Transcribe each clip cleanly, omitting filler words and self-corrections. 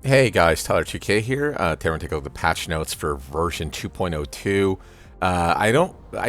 Hey guys, Tyler 2K here. Today we're gonna take a look at the patch notes for version 2.02. I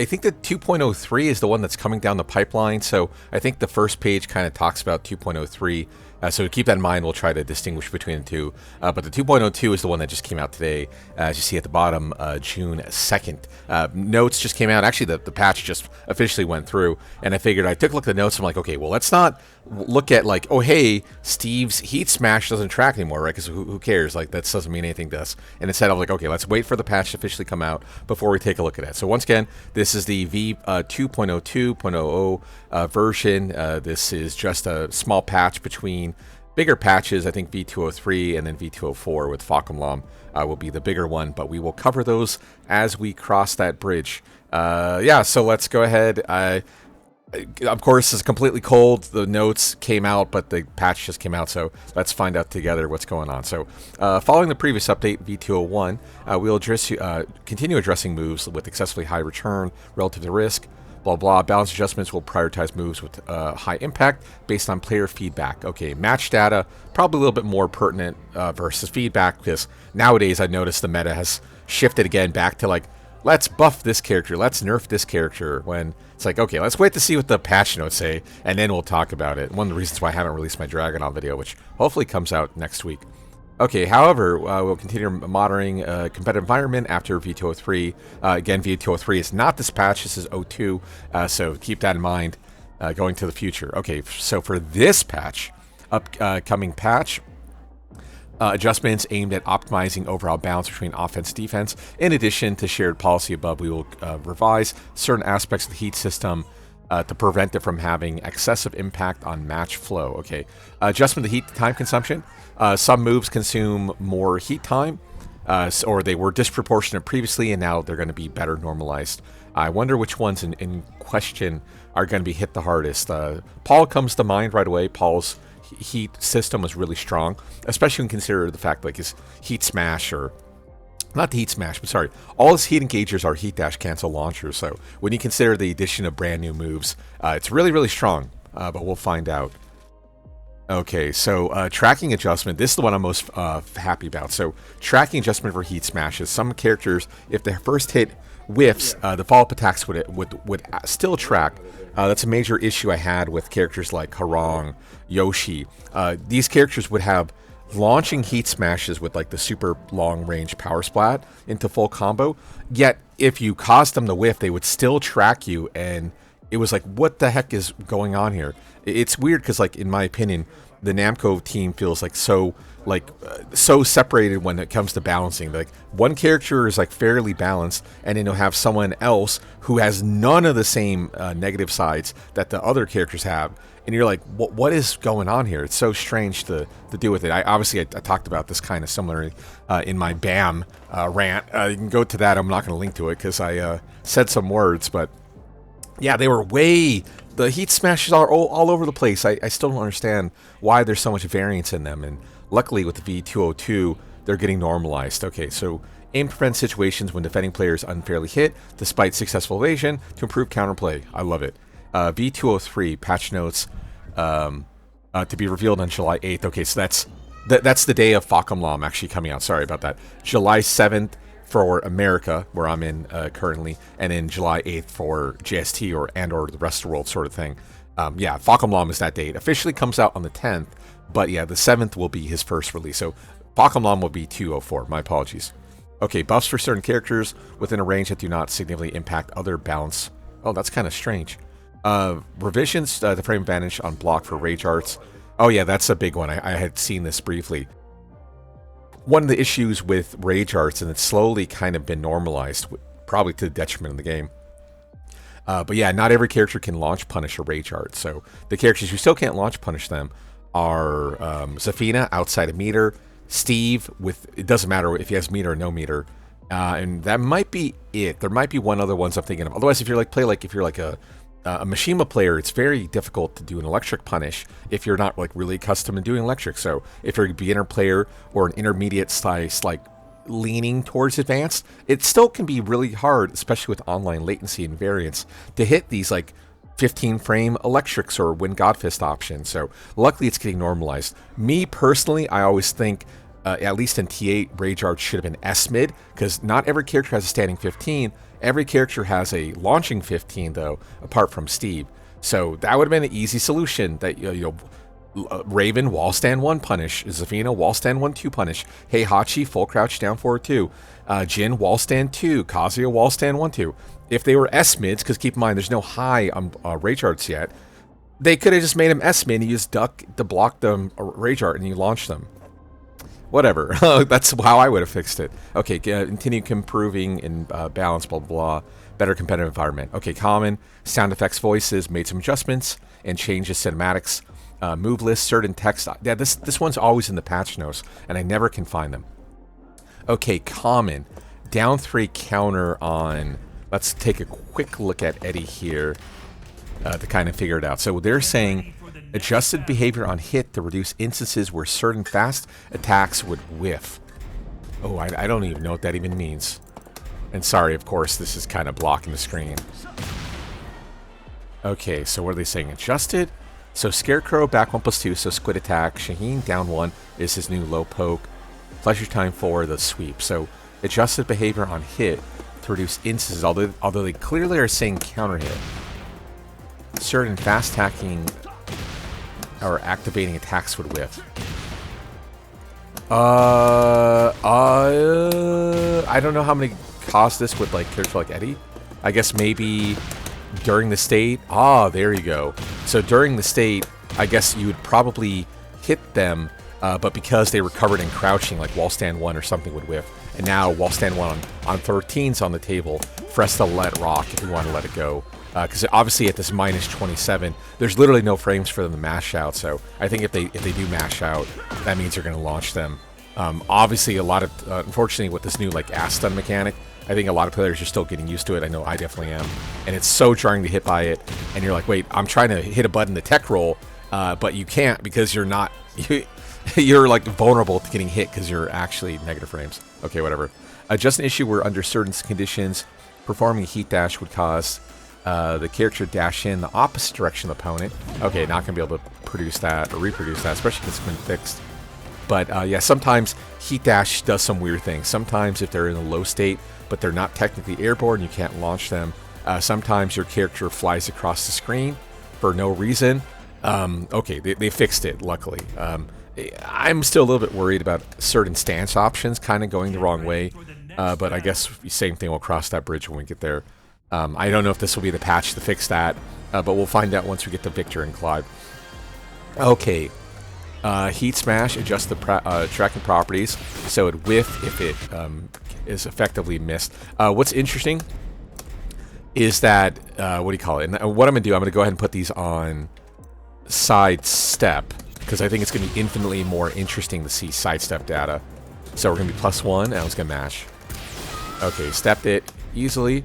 think that 2.03 is the one that's coming down the pipeline. So I think the first page kind of talks about 2.03. So keep that in mind. We'll try to distinguish between the two. But the 2.02 is the one that just came out today. As you see at the bottom, June 2nd. Notes just came out. Actually, the patch just officially went through. And I figured I took a look at the notes. I'm like, okay, well, let's not look at like, oh, hey, Steve's Heat Smash doesn't track anymore, right? Because who cares? Like, that doesn't mean anything to us. And instead, I'm like, okay, let's wait for the patch to officially come out before we take a look at it. So once again, this is the v2.02.00 version. This is just a small patch between bigger patches. I think v203 and then v204 with Focumlom will be the bigger one, but we will cover those as we cross that bridge. Yeah, so let's go ahead. Of course, it's completely cold. The notes came out, but the patch just came out, so let's find out together what's going on. So, following the previous update, v201, we'll continue addressing moves with excessively high return relative to risk, blah blah. Balance adjustments will prioritize moves with high impact based on player feedback. Okay, match data, probably a little bit more pertinent versus feedback, because nowadays I noticed the meta has shifted again back to like, let's buff this character, let's nerf this character, when it's like, okay, let's wait to see what the patch notes say, and then we'll talk about it. One of the reasons why I haven't released my Dragonov video, which hopefully comes out next week. Okay, however, we'll continue monitoring competitive environment after v203. Again, v203 is not this patch, this is 02, so keep that in mind going to the future. Okay, so for this patch, upcoming patch, adjustments aimed at optimizing overall balance between offense and defense. In addition to shared policy above, we will revise certain aspects of the heat system to prevent it from having excessive impact on match flow. Okay, adjustment to heat time consumption. Some moves consume more heat time, or they were disproportionate previously, and now they're going to be better normalized. I wonder which ones in question are going to be hit the hardest. Paul comes to mind right away. Paul's heat system was really strong, especially when you consider the fact like his heat smash, or not the heat smash, but sorry, all his heat engagers are heat dash cancel launchers. So when you consider the addition of brand new moves, it's really strong, but we'll find out. Okay, so tracking adjustment, this is the one I'm most happy about. So tracking adjustment for heat smashes. Some characters, if their first hit whiffs, the follow-up attacks would still track. That's a major issue I had with characters like Harong, Yoshi. These characters would have launching heat smashes with like the super long range power splat into full combo, yet if you caused them to whiff, they would still track you, and it was like, what the heck is going on here? It's weird because, like, in my opinion, the Namco team feels like so separated when it comes to balancing. Like, one character is like fairly balanced, and then you'll have someone else who has none of the same negative sides that the other characters have, and you're like, what is going on here? It's so strange to deal with it. I talked about this kind of similarly in my BAM rant. You can go to that. I'm not going to link to it because I said some words, but yeah, they were the heat smashes are all over the place. I still don't understand why there's so much variance in them, and luckily with the v202, they're getting normalized. Okay, so aim to prevent situations when defending players unfairly hit, despite successful evasion, to improve counterplay. I love it. v203 patch notes to be revealed on July 8th. Okay, so that's the day of Focumlom actually coming out. Sorry about that. July 7th for America, where I'm in currently, and then July 8th for JST or the rest of the world sort of thing. Yeah, Focumlom is that date. Officially comes out on the 10th, but yeah, the 7th will be his first release. So Focumlom will be 204. My apologies. Okay, buffs for certain characters within a range that do not significantly impact other balance. Oh, that's kind of strange. Revisions to frame advantage on block for rage arts. Oh yeah, that's a big one. I had seen this briefly. One of the issues with rage arts, and it's slowly kind of been normalized, probably to the detriment of the game. But yeah, not every character can launch punish a rage art. So the characters who still can't launch punish them are Zafina outside of meter, Steve it doesn't matter if he has meter or no meter, and that might be it. There might be one other ones I'm thinking of. Otherwise, if you're like a Mishima player, it's very difficult to do an electric punish if you're not like really accustomed to doing electric. So if you're a beginner player or an intermediate size, like leaning towards advanced, it still can be really hard, especially with online latency and variance, to hit these like 15 frame electrics or win Godfist options. So luckily it's getting normalized. Me personally, I always think at least in T8, Rage Art should have been S mid, because not every character has a standing 15. Every character has a launching 15, though, apart from Steve. So that would have been an easy solution. That Raven wall stand 1 punish, Zafina wall stand 1-2 punish, Heihachi full crouch down forward 2, Jin wall stand 2, Kazuya wall stand 1-2. If they were S mids, because keep in mind there's no high on Rage Arts yet, they could have just made them S mid and you just duck to block them Rage Art and you launch them. Whatever. That's how I would have fixed it. Okay, continue improving in balance, blah, blah, blah. Better competitive environment. Okay, common, sound effects, voices, made some adjustments and changes cinematics. Move list, certain text. Yeah, this one's always in the patch notes, and I never can find them. Okay, common. Down 3 counter on... Let's take a quick look at Eddie here to kind of figure it out. So they're saying... Adjusted behavior on hit to reduce instances where certain fast attacks would whiff. Oh, I don't even know what that even means. And sorry, of course, this is kind of blocking the screen. Okay, so what are they saying? Adjusted? So Scarecrow back 1+2, so squid attack. Shaheen down 1 is his new low poke. Pleasure time for the sweep. So adjusted behavior on hit to reduce instances, although they clearly are saying counter hit. Certain fast attacking or activating attacks would whiff. I don't know how many cost this with like character like Eddie. I guess maybe during the state. Ah, there you go. So during the state, I guess you would probably hit them, but because they were covered in crouching, like wall stand 1 or something would whiff. And now wall stand 1 on 13's on the table for us to let rock if we want to let it go. Because obviously at this minus 27, there's literally no frames for them to mash out. So I think if they do mash out, that means you're going to launch them. Obviously, a lot of unfortunately with this new like ass stun mechanic, I think a lot of players are still getting used to it. I know I definitely am, and it's so jarring to hit by it. And you're like, wait, I'm trying to hit a button to tech roll, but you can't because you're not. You're like vulnerable to getting hit because you're actually negative frames. Okay, whatever. Just an issue where under certain conditions, performing a heat dash would cause the character dash in the opposite direction of the opponent. Okay, not going to be able to produce that or reproduce that, especially if it's been fixed. But yeah, sometimes heat dash does some weird things. Sometimes if they're in a low state, but they're not technically airborne, you can't launch them. Sometimes your character flies across the screen for no reason. Okay, they fixed it, luckily. I'm still a little bit worried about certain stance options kind of going the wrong way. But I guess the same thing will cross that bridge when we get there. I don't know if this will be the patch to fix that, but we'll find out once we get to Victor and Clive. Okay, Heat Smash, adjust the tracking properties so it whiff if it is effectively missed. What's interesting is that, what do you call it? And what I'm going to do, I'm going to go ahead and put these on sidestep, because I think it's going to be infinitely more interesting to see sidestep data. So we're going to be +1, and I was going to mash. Okay, stepped it easily.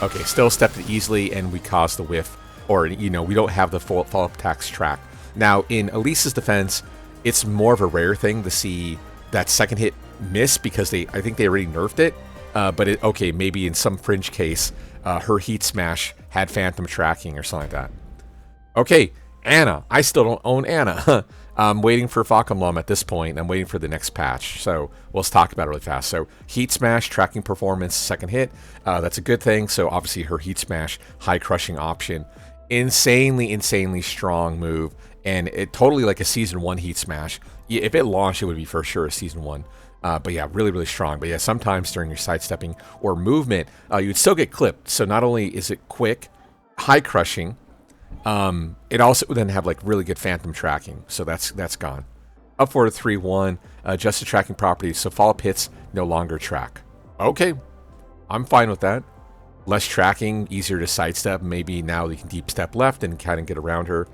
Okay, still stepped it easily, and we caused the whiff. Or, you know, we don't have the follow-up attacks track. Now, in Elise's defense, it's more of a rare thing to see that second hit miss, because I think they already nerfed it. But, okay, maybe in some fringe case, her Heat Smash had phantom tracking or something like that. Okay, Anna. I still don't own Anna. I'm waiting for Fakumlum at this point. I'm waiting for the next patch. So let's talk about it really fast. So Heat Smash, tracking performance, second hit. That's a good thing. So obviously her Heat Smash, high crushing option. Insanely strong move. And it totally like a Season 1 Heat Smash. If it launched, it would be for sure a Season 1. But yeah, really strong. But yeah, sometimes during your sidestepping or movement, you'd still get clipped. So not only is it quick, high crushing, it also would then have like really good phantom tracking. So that's gone. Up forward to 3-1, adjusted tracking properties. So follow-up hits no longer track. Okay, I'm fine with that. Less tracking, easier to sidestep. Maybe now you can deep step left and kind of get around her.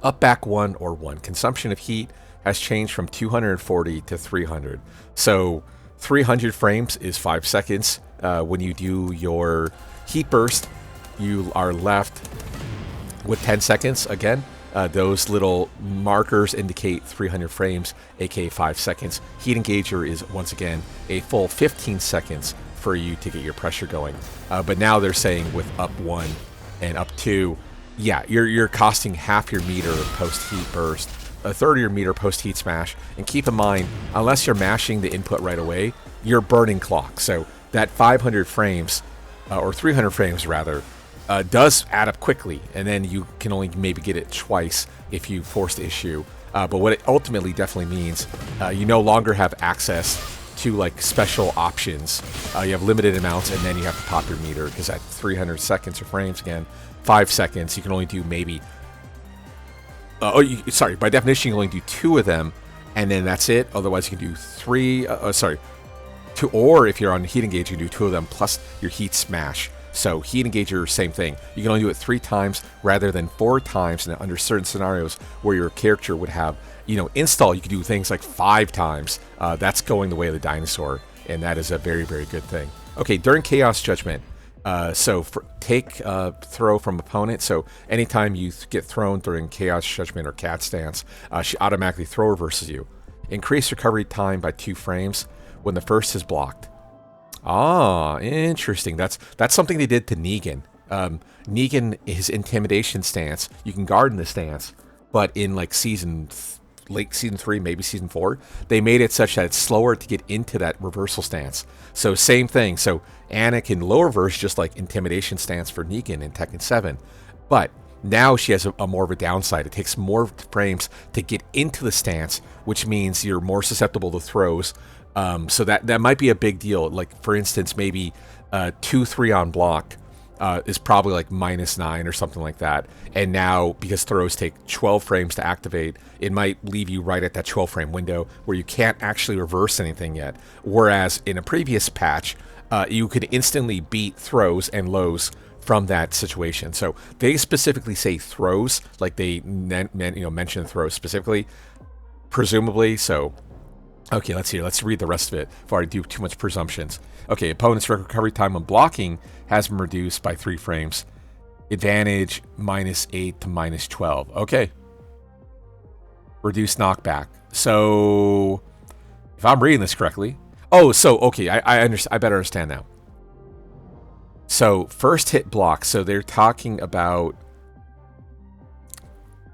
Up back 1 or 1. Consumption of heat has changed from 240 to 300. So 300 frames is 5 seconds. When you do your heat burst, you are left with 10 seconds again. Those little markers indicate 300 frames, aka 5 seconds. Heat Engager is once again a full 15 seconds for you to get your pressure going. But now they're saying with up 1 and up 2, yeah, you're costing half your meter post heat burst, a third of your meter post heat smash, and keep in mind, unless you're mashing the input right away, you're burning clock. So that 500 frames, or 300 frames rather, does add up quickly, and then you can only maybe get it twice if you force the issue. But what it ultimately definitely means, you no longer have access to like special options. You have limited amounts, and then you have to pop your meter, because at 300 seconds or frames again, 5 seconds, you can only do maybe sorry, by definition you can only do 2 of them, and then that's it. Otherwise you can do 3 2, or if you're on heat engage, you can do 2 of them plus your heat smash. So heat engager, same thing. You can only do it 3 times rather than 4 times, and under certain scenarios where your character would have, you know, install, you can do things like 5 times. That's going the way of the dinosaur, and that is a very, very good thing. Okay, during Chaos Judgment, take throw from opponent. So anytime you get thrown during Chaos Judgment or Cat Stance, she automatically throw reverses you. Increase recovery time by 2 frames when the first is blocked. Ah, interesting. That's something they did to Negan. Negan, his intimidation stance, you can guard in the stance, but in like late season 3, maybe season 4, they made it such that it's slower to get into that reversal stance. So same thing. So Anna can low reverse just like intimidation stance for Negan in Tekken 7, but now she has a more of a downside. It takes more frames to get into the stance, which means you're more susceptible to throws. So that might be a big deal. Like for instance, maybe 2-3 on block is probably like -9 or something like that. And now because throws take 12 frames to activate, it might leave you right at that 12 frame window where you can't actually reverse anything yet. Whereas in a previous patch, you could instantly beat throws and lows from that situation. So they specifically say throws, like they mention throws specifically, presumably. So okay, let's see. Let's read the rest of it before I do too much presumptions. Okay, opponent's recovery time when blocking has been reduced by 3 frames. Advantage -8 to -12. Okay. Reduced knockback. So, if I'm reading this correctly, okay, I understand. I better understand now. So first hit block. So they're talking about.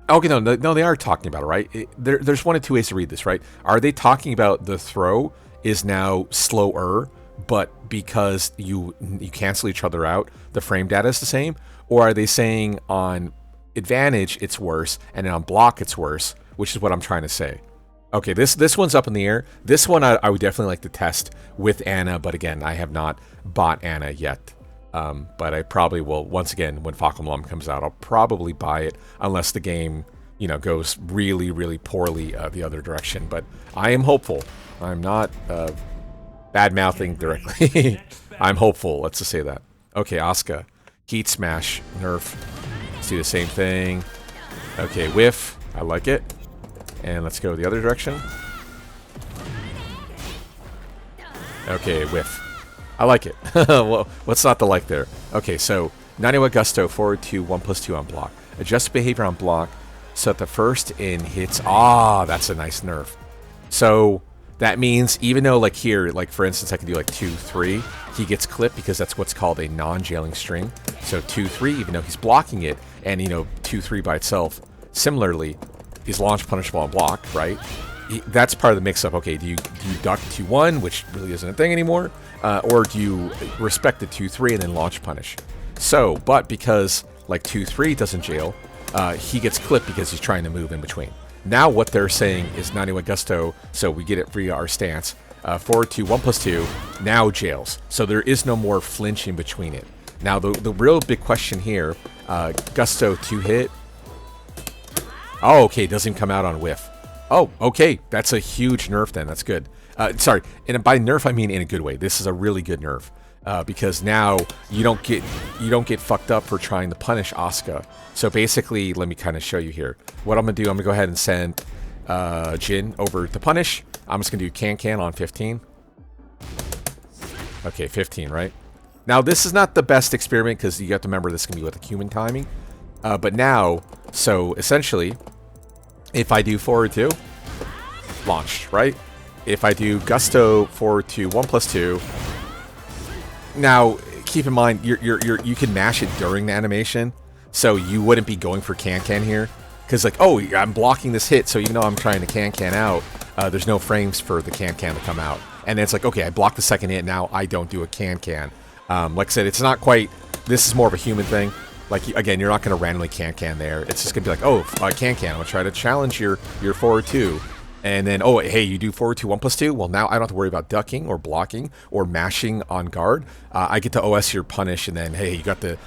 Okay, no, they are talking about it, right? There's 1 of 2 ways to read this, right? Are they talking about the throw is now slower, but because you cancel each other out, the frame data is the same? Or are they saying on advantage it's worse, and then on block it's worse, which is what I'm trying to say. Okay, this one's up in the air. This one I would definitely like to test with Anna, but again, I have not bought Anna yet. But I probably will, once again, when Feng Nerfs comes out, I'll probably buy it unless the game, goes really, really poorly the other direction. But I am hopeful. I'm not bad-mouthing directly. I'm hopeful, let's just say that. Okay, Asuka. Heat Smash, Nerf. Let's do the same thing. Okay, whiff. I like it. And let's go the other direction. Okay, whiff. I like it. Well, what's not to like there? Okay, so Naniwa Gusto, forward to 1+2 on block. Adjust behavior on block so that the first in hits. Ah, that's a nice nerf. So that means even though like here, like for instance, I can do like 2-3, he gets clipped because that's what's called a non-jailing string. So 2-3, even though he's blocking it, and 2-3 by itself, similarly, is launch punishable on block, right? That's part of the mix-up. Okay, do you duck 2-1, which really isn't a thing anymore, or do you respect the 2-3 and then launch punish? So, but because like 2-3 doesn't jail, he gets clipped because he's trying to move in between. Now what they're saying is Naniwa Gusto, so we get it via our stance, forward to 1+2, now jails. So there is no more flinch in between it. Now the real big question here, Gusto 2-hit. Oh, okay, it doesn't come out on whiff. Oh, okay, that's a huge nerf then. That's good. Sorry, and by nerf I mean in a good way. This is a really good nerf because now you don't get fucked up for trying to punish Asuka. So basically, let me kind of show you here. What I'm gonna do, I'm gonna go ahead and send Jin over to punish. I'm just gonna do can on 15. Okay, 15, right? Now this is not the best experiment because you have to remember this can be with the human timing. But now, so essentially, if I do forward 2, launched, right? If I do Gusto forward to 1+2, now keep in mind you can mash it during the animation. So you wouldn't be going for can here. Because like, oh, I'm blocking this hit, so even though I'm trying to can out, there's no frames for the can to come out. And then it's like, okay, I blocked the second hit, now I don't do a can. Like I said, it's not quite, this is more of a human thing. Like, again, you're not going to randomly can there. It's just going to be like, oh, can, I'm going to try to challenge your forward 2. And then, oh, hey, you do forward 2, 1+2? Well, now I don't have to worry about ducking or blocking or mashing on guard. I get to OS your punish, and then, hey, you got the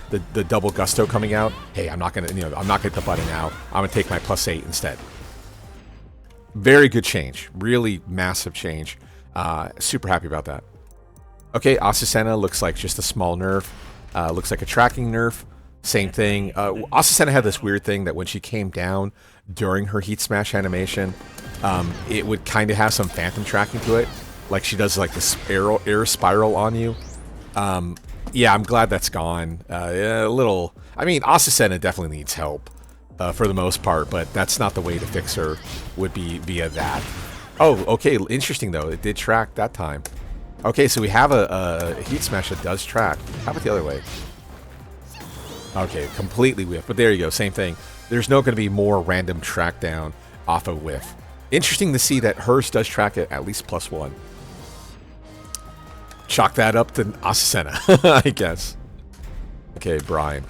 double gusto coming out. Hey, I'm not going to, you know, I'm not going to buddy now. I'm going to take my +8 instead. Very good change. Really massive change. Super happy about that. Okay, Azucena looks like just a small nerf. Looks like a tracking nerf. Same thing. Azucena had this weird thing that when she came down during her heat smash animation, it would kind of have some phantom tracking to it. Like she does like this air spiral on you. Yeah, I'm glad that's gone. A little... I mean, Azucena definitely needs help for the most part, but that's not the way to fix her, would be via that. Oh, okay, interesting though. It did track that time. Okay, so we have a heat smash that does track. How about the other way? Okay, completely whiff. But there you go, same thing. There's no going to be more random track down off a whiff. Interesting to see that hers does track it at least +1. Chalk that up to Azucena, I guess. Okay, Brian.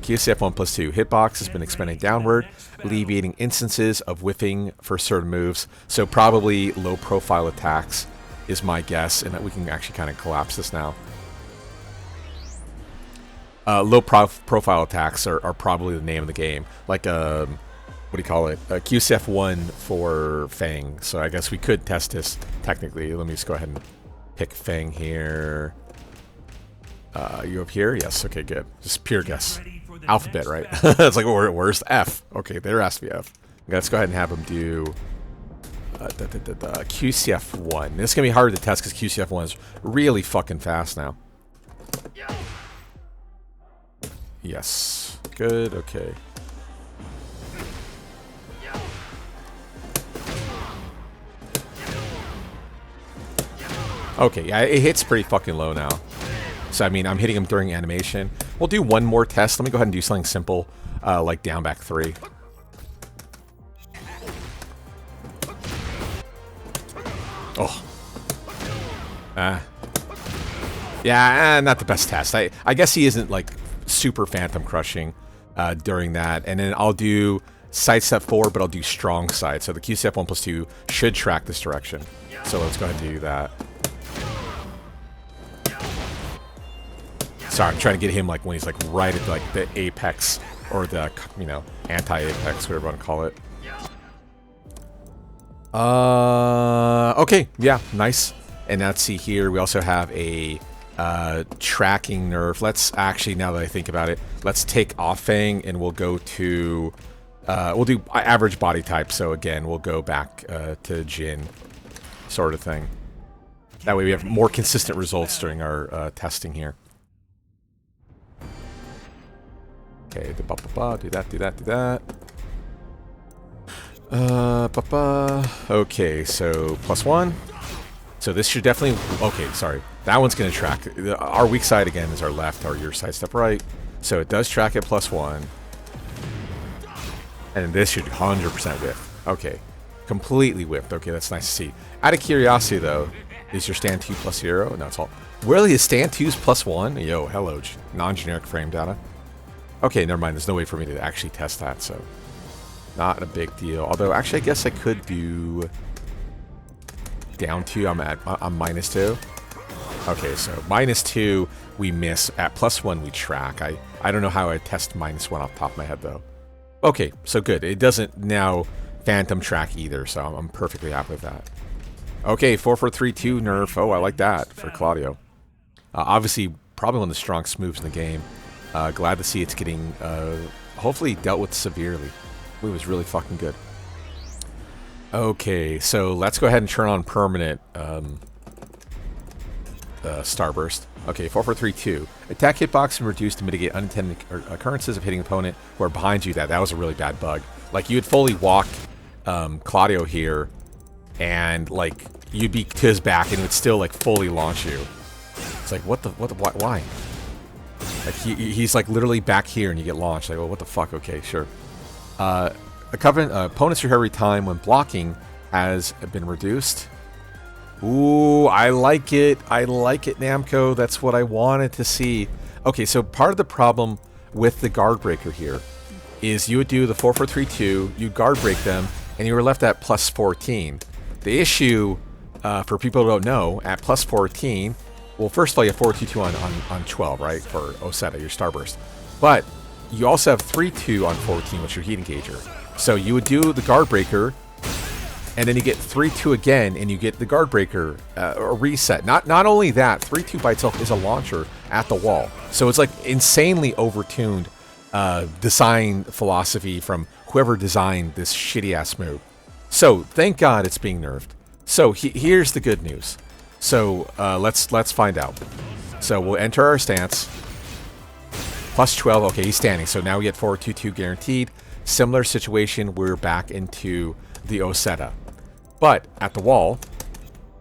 QCF 1+2. Hitbox has been expanding downward, alleviating instances of whiffing for certain moves. So probably low profile attacks is my guess, and that we can actually kind of collapse this now. Low profile attacks are probably the name of the game. Like, what do you call it? QCF1 for Feng. So I guess we could test this technically. Let me just go ahead and pick Feng here. You up here? Yes. Okay, good. Just pure guess. Alphabet, right? It's like, where's the F? Okay, there has to be F. Okay, let's go ahead and have him do QCF1. This is going to be hard to test because QCF1 is really fucking fast now. Yes. Good, okay. Okay, yeah, it hits pretty fucking low now. So, I mean, I'm hitting him during animation. We'll do one more test. Let me go ahead and do something simple, like down back 3. Oh. Yeah, not the best test. I guess he isn't, like, super phantom crushing during that. And then I'll do sidestep 4, but I'll do strong side. So the QCF 1+2 should track this direction. So let's go ahead and do that. Sorry, I'm trying to get him like when he's like right at like the apex or the, you know, anti-apex, whatever you want to call it. Okay, yeah, nice. And let's see here, we also have a tracking nerf. Let's actually, now that I think about it, let's take off Feng and we'll go to, we'll do average body type. So again, we'll go back to Jin, sort of thing. That way we have more consistent results during our testing here. Okay, do that, do that, do that. Okay, so +1. So this should definitely, okay, sorry. That one's gonna track. Our weak side again is our left, or your side step right. So it does track at +1. And this should 100% whiff. Okay, completely whiffed. Okay, that's nice to see. Out of curiosity though, is your stand 2 +0? No, it's all. Really, is stand 2's +1? Yo, hello, non-generic frame data. Okay, never mind. There's no way for me to actually test that, so not a big deal. Although, actually, I guess I could do down 2. I'm -2. Okay, so -2 we miss. At +1 we track. I don't know how I test -1 off the top of my head though. Okay, so good. It doesn't now phantom track either, so I'm perfectly happy with that. Okay, 4-4-3-2 nerf. Oh, I like that for Claudio. Obviously, probably one of the strongest moves in the game. Glad to see it's getting, hopefully dealt with severely. It was really fucking good. Okay, so let's go ahead and turn on permanent Starburst. Okay, 4-4-3-2. Attack hitbox and reduce to mitigate unintended occurrences of hitting opponent who are behind you. That was a really bad bug. Like, you would fully walk Claudio here, and, like, you'd be to his back, and it would still, like, fully launch you. It's like, why? Like he's like literally back here and you get launched. Like, well, what the fuck? Okay, sure. Opponent's recovery time when blocking has been reduced. Ooh, I like it. I like it, Namco. That's what I wanted to see. Okay, so part of the problem with the guard breaker here is you would do the 4-4-3-2, you guard break them, and you were left at plus 14. The issue, for people who don't know, at plus 14, well, first of all, you have 4-2-2 on 12, right, for Osetta, your Starburst. But you also have 3-2 on 14, which is your Heat Engager. So you would do the guard breaker, and then you get 3-2 again, and you get the guard breaker reset. Not only that, 3-2 by itself is a launcher at the wall. So it's like insanely overtuned design philosophy from whoever designed this shitty-ass move. So thank God it's being nerfed. So here's the good news. So let's find out. So we'll enter our stance. Plus 12. Okay, he's standing. So now we get 4-2-2 guaranteed. Similar situation. We're back into the Osetta. But at the wall,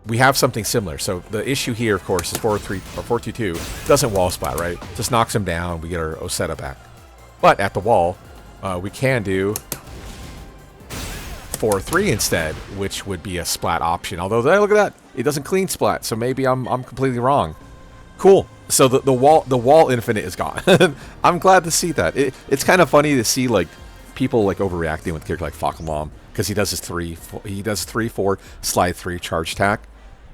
we have something similar. So the issue here, of course, is 4-2-2 doesn't wall splat, right? Just knocks him down. We get our Osetta back. But at the wall, we can do 4-3 instead, which would be a splat option. Although, look at that, it doesn't clean splat. So maybe I'm completely wrong. Cool. So the wall infinite is gone. I'm glad to see that. It's kind of funny to see like people like overreacting with a character like Fakumlam because he does his 3-4 slide 3 charge attack,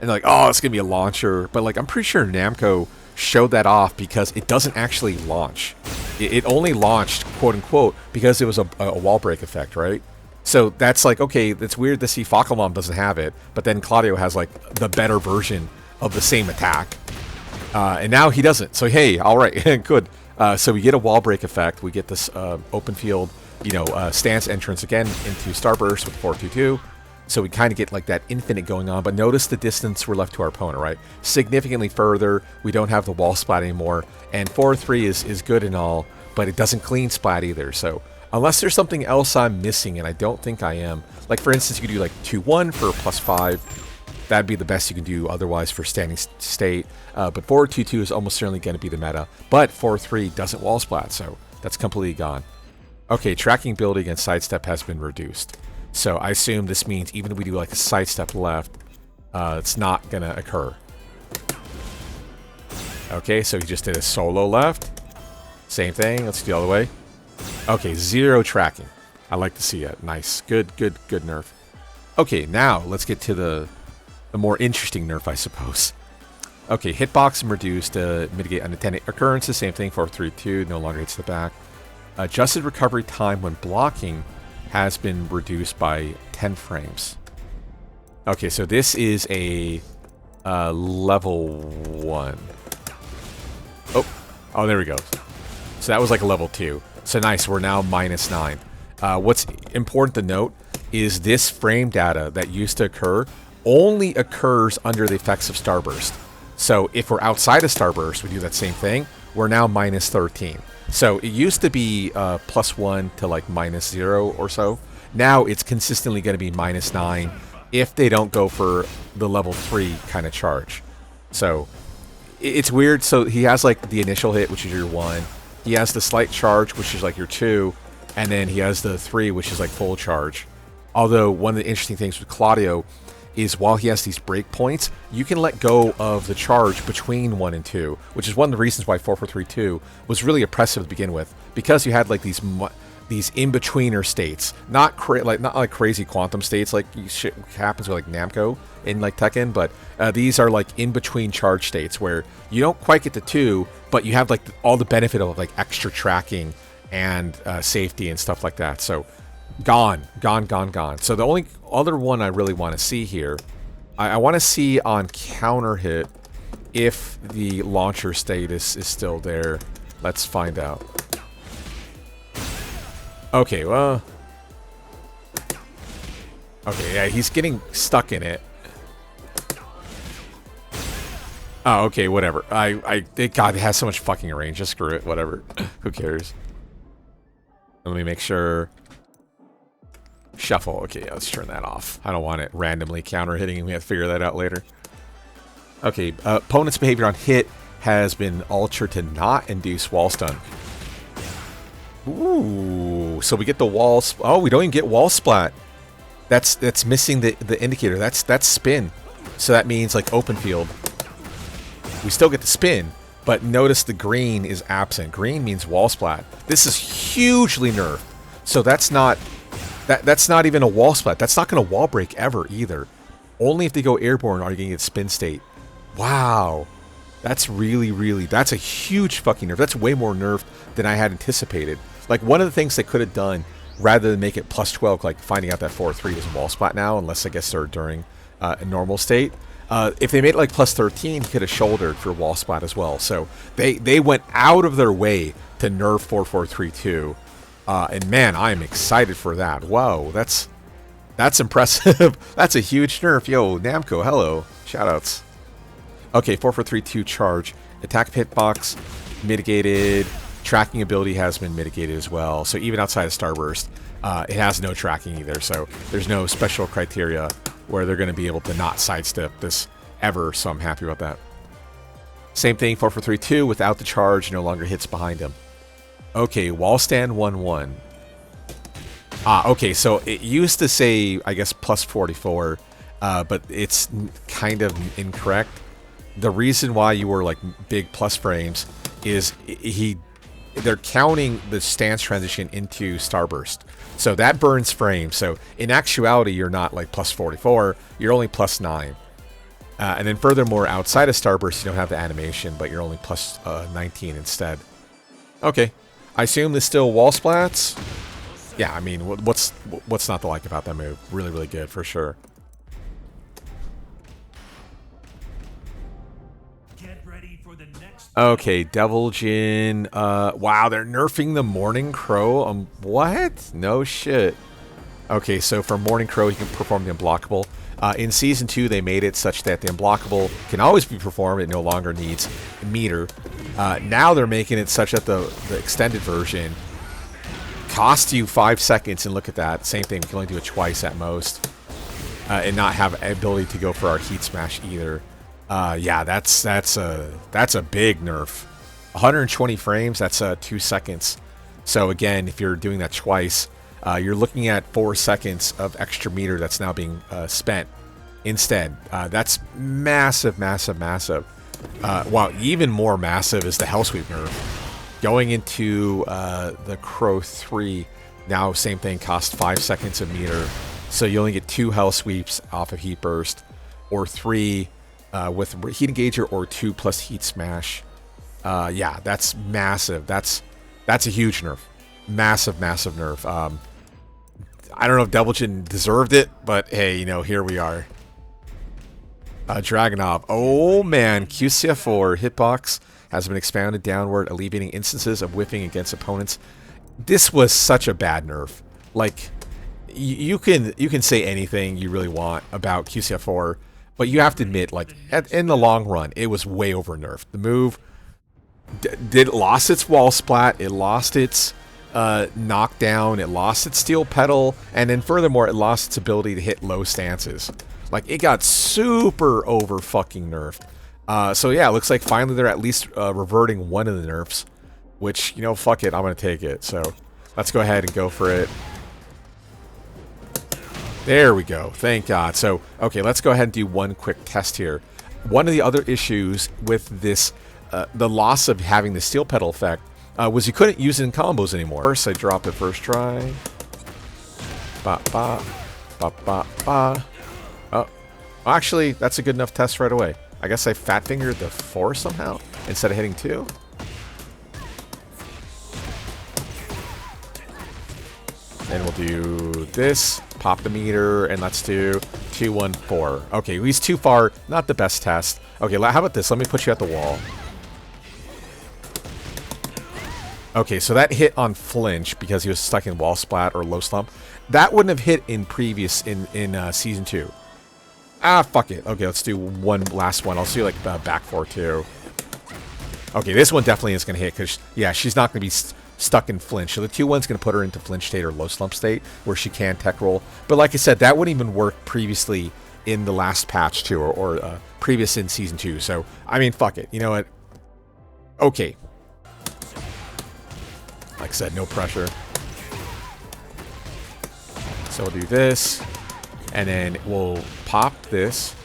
and they're like, oh, it's gonna be a launcher. But like I'm pretty sure Namco showed that off because it doesn't actually launch. It only launched, quote unquote, because it was a wall break effect, right? So that's like, okay, it's weird to see Fakumlam doesn't have it, but then Claudio has like the better version of the same attack. And now he doesn't. So hey, all right, good. So we get a wall break effect. We get this open field, stance entrance again into Starburst with 4-2-2. So we kind of get like that infinite going on. But notice the distance we're left to our opponent, right? Significantly further. We don't have the wall splat anymore. And 4-3 is good and all, but it doesn't clean splat either. So unless there's something else I'm missing, and I don't think I am. Like for instance, you could do like 2-1 for +5. That'd be the best you can do otherwise for standing state. But 4-2-2 is almost certainly going to be the meta. But 4-3 doesn't wall splat, so that's completely gone. Okay, tracking ability against sidestep has been reduced. So I assume this means even if we do like a sidestep left, it's not going to occur. Okay, so he just did a solo left. Same thing, let's do the other way. Okay, 0 tracking. I like to see it. Nice. Good nerf. Okay, now let's get to the more interesting nerf, I suppose. Okay, hitbox reduced to mitigate unintended occurrences. Same thing, 4-3-2, no longer hits the back. Adjusted recovery time when blocking has been reduced by 10 frames. Okay, so this is a level 1. Oh, there we go. So that was like a level 2. So nice, we're now -9. What's important to note is this frame data that used to occur only occurs under the effects of Starburst. So if we're outside of Starburst, we do that same thing. We're now -13. So it used to be +1 to like -0 or so. Now it's consistently going to be -9 if they don't go for the level 3 kind of charge. So it's weird. So he has like the initial hit, which is your 1. He has the slight charge, which is like your 2. And then he has the 3, which is like full charge. Although one of the interesting things with Claudio is while he has these break points, you can let go of the charge between 1 and 2, which is one of the reasons why 4-4-3-2 was really oppressive to begin with, because you had like these in-betweener states, not like crazy quantum states like shit happens with like Namco in like Tekken, but these are like in-between charge states where you don't quite get to 2, but you have like all the benefit of like extra tracking and safety and stuff like that. So gone. So the only other one I really want to see here, I want to see on counter hit if the launcher status is still there. Let's find out. Okay, well, okay, yeah, he's getting stuck in it. Oh, okay, whatever. God, it has so much fucking range. Just screw it, whatever. Who cares? Let me make sure. Shuffle. Okay, let's turn that off. I don't want it randomly counter hitting, and we have to figure that out later. Okay, opponent's behavior on hit has been altered to not induce wall stun. Ooh, so we get the walls. Oh, we don't even get wall splat. That's missing the indicator. That's spin. So that means like open field. We still get the spin, but notice the green is absent. Green means wall splat. This is hugely nerfed. So that's not even a wall splat. That's not going to wall break ever either. Only if they go airborne are you going to get spin state. Wow. That's that's a huge fucking nerf. That's way more nerfed than I had anticipated. Like, one of the things they could have done, rather than make it plus 12, like finding out that 4-3 doesn't wall splat now, unless I guess they're during a normal state. If they made it like plus 13, he could have shouldered for wall splat as well. So they went out of their way to nerf 4-4-3-2. And man, I am excited for that. Whoa, that's impressive. That's a huge nerf. Yo, Namco, hello. Shoutouts. Okay, 4-4-3-2 charge. Attack hitbox mitigated. Tracking ability has been mitigated as well. So even outside of Starburst, it has no tracking either. So there's no special criteria where they're going to be able to not sidestep this ever. So I'm happy about that. Same thing, 4-4-3-2 without the charge, no longer hits behind him. Okay, wall stand 1-1. Okay, so it used to say, I guess, plus 44, but it's kind of incorrect. The reason why you were like big plus frames is they're counting the stance transition into Starburst. So that burns frames. So in actuality, you're not like plus 44, you're only plus 9. And then furthermore, outside of Starburst, you don't have the animation, but you're only plus 19 instead. Okay, I assume there's still wall splats. Yeah, I mean, what's not to like about that move? Really good for sure. Okay, Devil Jin. Wow, they're nerfing the Morning Crow. What? No shit. Okay, so for Morning Crow, you can perform the unblockable. In Season 2, they made it such that the unblockable can always be performed. It no longer needs a meter. Now they're making it such that the extended version costs you 5 seconds, and look at that. Same thing, we can only do it twice at most. And not have ability to go for our Heat Smash either. Yeah, that's a big nerf. 120 frames, that's 2 seconds. So again, if you're doing that twice, you're looking at 4 seconds of extra meter that's now being spent instead. That's massive. Wow, even more massive is the Hell Sweep nerf. Going into the Crow 3, now same thing, costs 5 seconds of meter. So you only get 2 Hell Sweeps off of Heat Burst, or 3 with Heat Engager, or 2 plus Heat Smash. Yeah, that's massive. That's a huge nerf. Massive nerf. I don't know if Devil Jin deserved it, but hey, you know, here we are. Dragunov. Oh man, QCF4 hitbox has been expanded downward, alleviating instances of whiffing against opponents. This was such a bad nerf. Like, you can say anything you really want about QCF4, but you have to admit, like, in the long run, it was way over nerfed. The move lost its wall splat, it lost its knockdown, it lost its steel pedal, and then furthermore, it lost its ability to hit low stances. Like, it got super over fucking nerfed. So yeah, it looks like finally they're at least reverting one of the nerfs, which, you know, fuck it, I'm gonna take it. So let's go ahead and go for it. There we go. Thank God. So, okay, let's go ahead and do one quick test here. One of the other issues with this, the loss of having the steel pedal effect, was you couldn't use it in combos anymore. First, I dropped it first try. Ba ba ba ba ba. Oh, actually, that's a good enough test right away. I guess I fat fingered the 4 somehow instead of hitting 2. Then we'll do this, pop the meter, and let's do 2, 1, 4. Okay, he's too far, not the best test. Okay, how about this? Let me put you at the wall. Okay, so that hit on flinch because he was stuck in wall splat or low slump. That wouldn't have hit in previous, in Season 2. Ah, fuck it. Okay, let's do one last one. I'll see like back 4 too. Okay, this one definitely is going to hit because, yeah, she's not going to be stuck in flinch. So the 2-1's going to put her into flinch state or low slump state where she can tech roll. But like I said, that wouldn't even work previously in the last patch too, or previous in Season 2. So, I mean, fuck it. You know what? Okay. Like I said, no pressure. So we'll do this, and then we'll pop this.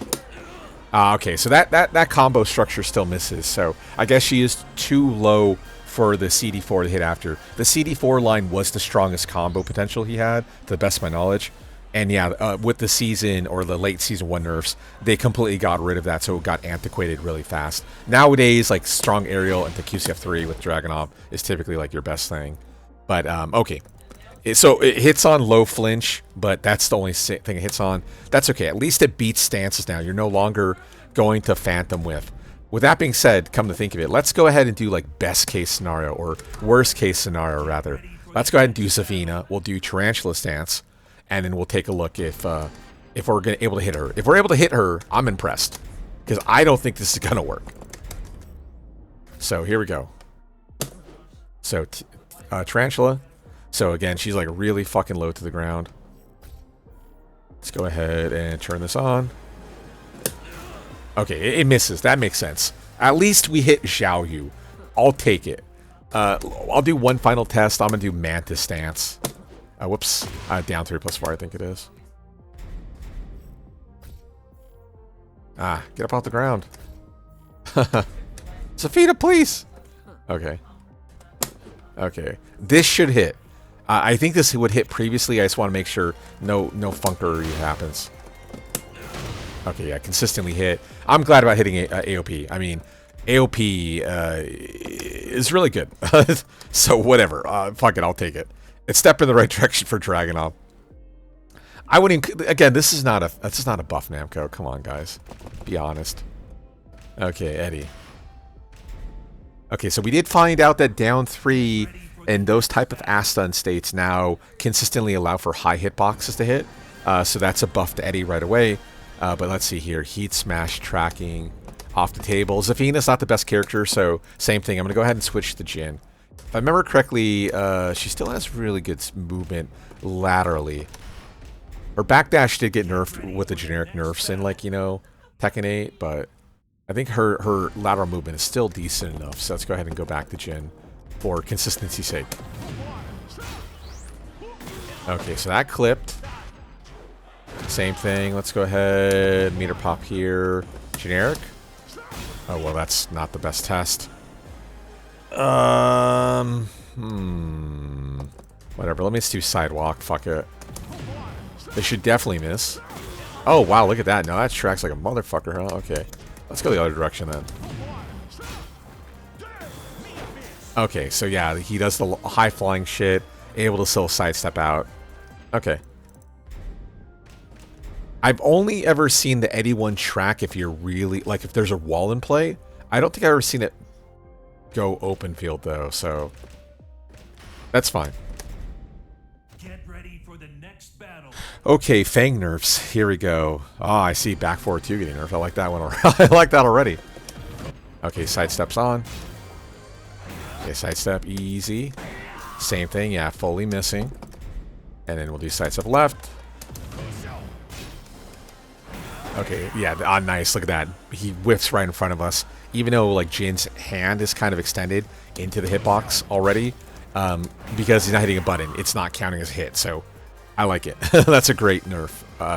Okay, so that combo structure still misses. So I guess she is too low for the CD4 to hit after. The CD4 line was the strongest combo potential he had, to the best of my knowledge. And yeah, with the season or the late season 1 nerfs, they completely got rid of that, so it got antiquated really fast. Nowadays, like strong aerial into QCF3 with Dragunov is typically like your best thing. But okay. So it hits on low flinch, but that's the only thing it hits on. That's okay. At least it beats stances now. You're no longer going to Phantom Whiff. With that being said, come to think of it, let's go ahead and do like best case scenario, or worst case scenario rather. Let's go ahead and do Zafina. We'll do Tarantula Stance, and then we'll take a look if we're able to hit her. If we're able to hit her, I'm impressed, because I don't think this is gonna work. So here we go. So Tarantula. So again, she's like really fucking low to the ground. Let's go ahead and turn this on. Okay, it misses. That makes sense. At least we hit Xiao Yu. I'll take it. I'll do one final test. I'm going to do Mantis Stance. Whoops. Down 3+4, I think it is. Get up off the ground. Zafina, please! Okay. Okay. This should hit. I think this would hit previously. I just want to make sure no funkery happens. Okay, yeah, consistently hit. I'm glad about hitting AOP. I mean, AOP is really good. So whatever. Fuck it, I'll take it. It's a step in the right direction for Dragunov. I wouldn't. Again, this is not a buff Namco. Come on, guys. Be honest. Okay, Eddie. Okay, so we did find out that down 3 and those type of Asta states now consistently allow for high hitboxes to hit. So that's a buff to Eddie right away. But let's see here. Heat Smash tracking off the table. Zafina's not the best character, so same thing. I'm going to go ahead and switch to Jin. If I remember correctly, she still has really good movement laterally. Her backdash did get nerfed with the generic nerfs in, like, you know, Tekken 8, but I think her lateral movement is still decent enough. So let's go ahead and go back to Jin for consistency's sake. Okay, so that clipped. Same thing. Let's go ahead. Meter pop here. Generic. Oh, well, that's not the best test. Whatever. Let me just do sidewalk. Fuck it. They should definitely miss. Oh, wow. Look at that. No, that tracks like a motherfucker, huh? Okay. Let's go the other direction then. Okay, so yeah, he does the high flying shit. Able to still sidestep out. Okay. I've only ever seen the Eddie one track if you're really, like, if there's a wall in play. I don't think I've ever seen it go open field, though, so that's fine. Get ready for the next battle. Okay, Feng Nerfs. Here we go. Oh, I see back forward 2 getting nerfed. I like that one already. I like that already. Okay, sidesteps on. Okay, sidestep, easy. Same thing, yeah, fully missing. And then we'll do sidestep left. Okay, yeah, nice. Look at that. He whiffs right in front of us. Even though, like, Jin's hand is kind of extended into the hitbox already, because he's not hitting a button, it's not counting as a hit, so I like it. That's a great nerf,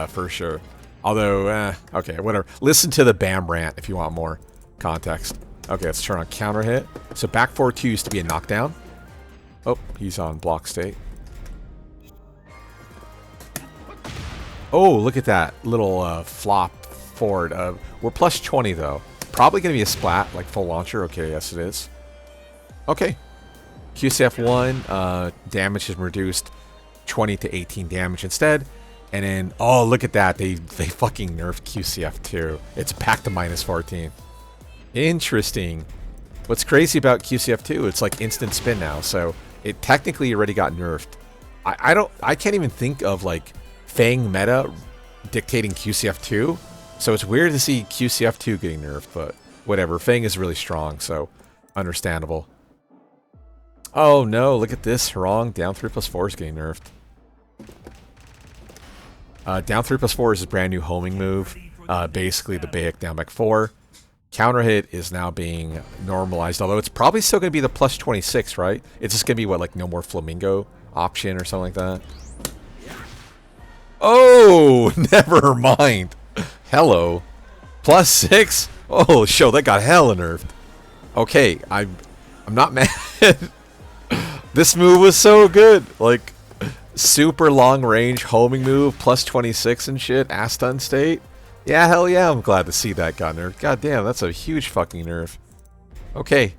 for sure. Although, okay, whatever. Listen to the BAM rant if you want more context. Okay, let's turn on counter hit. So back 4-2 used to be a knockdown. Oh, he's on block state. Oh, look at that little flop forward. We're plus 20, though. Probably going to be a splat, like full launcher. Okay, yes, it is. Okay. QCF1, damage is reduced 20 to 18 damage instead. And then, oh, look at that. They fucking nerfed QCF2. It's back to minus 14. Interesting. What's crazy about QCF2, it's like instant spin now. So it technically already got nerfed. I can't even think of, like, Feng meta dictating QCF2, so it's weird to see QCF2 getting nerfed, but whatever. Feng is really strong, so understandable. Oh no, look at this. Wrong. Down 3+4 is getting nerfed. Down 3+4 is a brand new homing move. Basically the Baek down back 4. Counter hit is now being normalized, although it's probably still going to be the plus 26, right? It's just going to be, what, like no more flamingo option or something like that? Oh, never mind. Hello. Plus 6? Oh, show, that got hella nerfed. Okay, I'm not mad. This move was so good. Like, super long range homing move, plus 26 and shit, ass stun state. Yeah, hell yeah, I'm glad to see that got nerfed. God damn, that's a huge fucking nerf. Okay.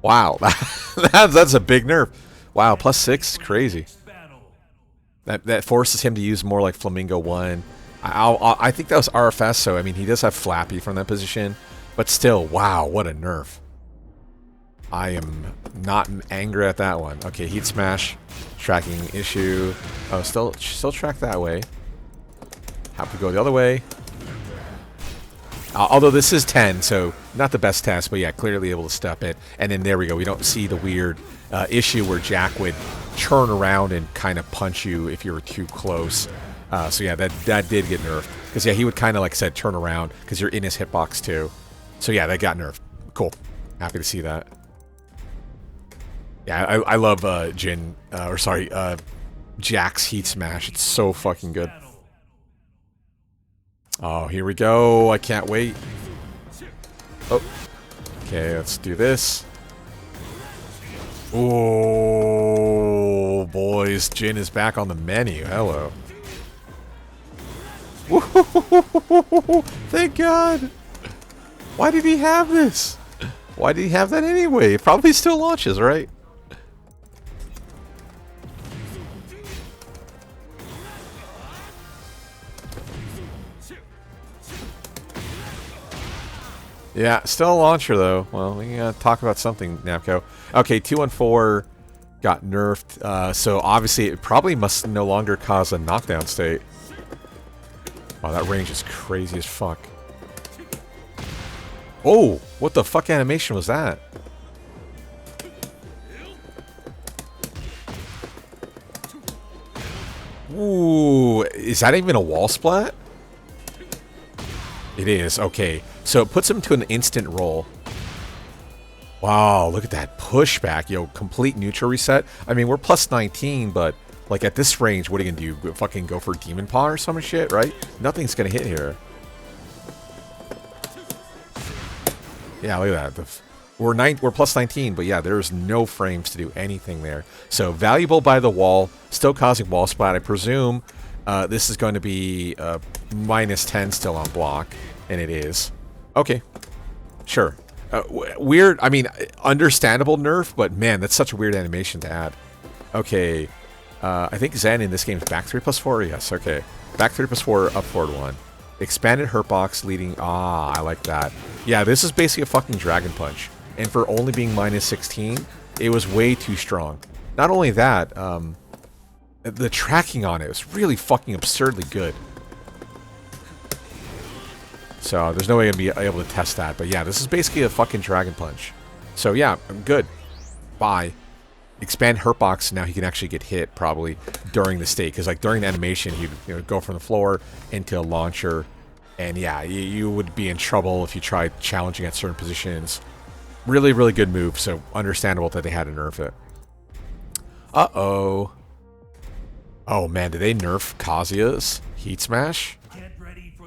Wow, that's a big nerf. Wow, plus 6, crazy. That forces him to use more like Flamingo 1. I think that was RFS, so I mean, he does have Flappy from that position. But still, wow, what a nerf. I am not angry at that one. Okay, Heat Smash. Tracking issue. Oh, still track that way. Have to go the other way. Although this is 10, so not the best test, but yeah, clearly able to step it. And then there we go. We don't see the weird issue where Jack would turn around and kind of punch you if you were too close. So yeah, that did get nerfed. Because yeah, he would kind of, like I said, turn around because you're in his hitbox too. So yeah, that got nerfed. Cool. Happy to see that. Yeah, I love Jack's Heat Smash. It's so fucking good. Oh, here we go. I can't wait. Oh. Okay, let's do this. Oh, boys. Jin is back on the menu. Hello. Thank God. Why did he have this? Why did he have that anyway? It probably still launches, right? Yeah, still a launcher though. Well, we gotta talk about something, Namco. Okay, 214 got nerfed, so obviously it probably must no longer cause a knockdown state. Wow, that range is crazy as fuck. Oh, what the fuck animation was that? Ooh, is that even a wall splat? It is, okay. So it puts him to an instant roll. Wow, look at that pushback. Yo, complete neutral reset. I mean, we're plus 19, but like at this range, what are you gonna do? Fucking go for Demon Paw or some shit, right? Nothing's gonna hit here. Yeah, look at that. We're plus 19, but yeah, there's no frames to do anything there. So valuable by the wall, still causing wall splat. I presume this is going to be minus 10 still on block, and it is. Okay, sure. Weird, I mean, understandable nerf, but man, that's such a weird animation to add. Okay, I think Zen in this game is back 3+4, yes, okay. Back 3+4, up forward 1. Expanded hurt box leading, I like that. Yeah, this is basically a fucking Dragon Punch. And for only being minus 16, it was way too strong. Not only that, the tracking on it was really fucking absurdly good. So there's no way I'd be able to test that. But yeah, this is basically a fucking Dragon Punch. So yeah, I'm good. Bye. Expand hurt box, now he can actually get hit probably during the state. Because like during the animation, he'd go from the floor into a launcher. And yeah, you would be in trouble if you tried challenging at certain positions. Really, really good move. So understandable that they had to nerf it. Uh-oh. Oh man, did they nerf Kazuya's Heat Smash?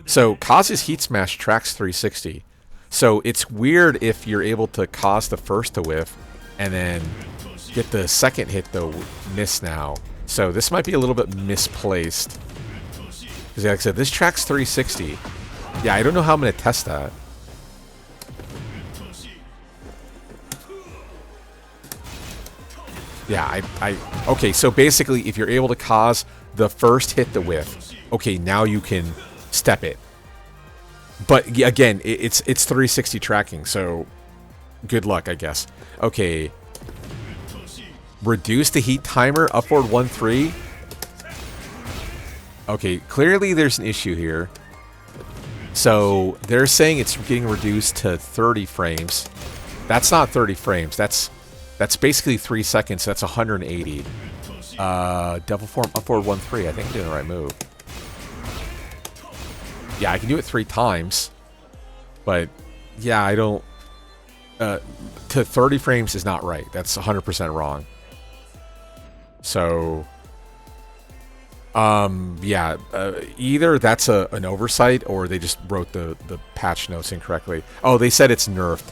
So Kazuya's Heat Smash tracks 360. So it's weird if you're able to cause the first to whiff and then get the second hit to miss now. So this might be a little bit misplaced. Because like I said, this tracks 360. Yeah, I don't know how I'm going to test that. Yeah, okay, so basically if you're able to cause the first hit to whiff, okay, now you can step it. But again, it's 360 tracking, so good luck, I guess. Okay. Reduce the heat timer, upward 1-3. Okay, clearly there's an issue here. So they're saying it's getting reduced to 30 frames. That's not 30 frames. That's basically 3 seconds. That's 180. Devil form upward 1-3. I think I'm doing the right move. Yeah, I can do it 3 times, but Yeah, I don't... to 30 frames is not right. That's 100% wrong. So... yeah, either that's an oversight or they just wrote the patch notes incorrectly. Oh, they said it's nerfed.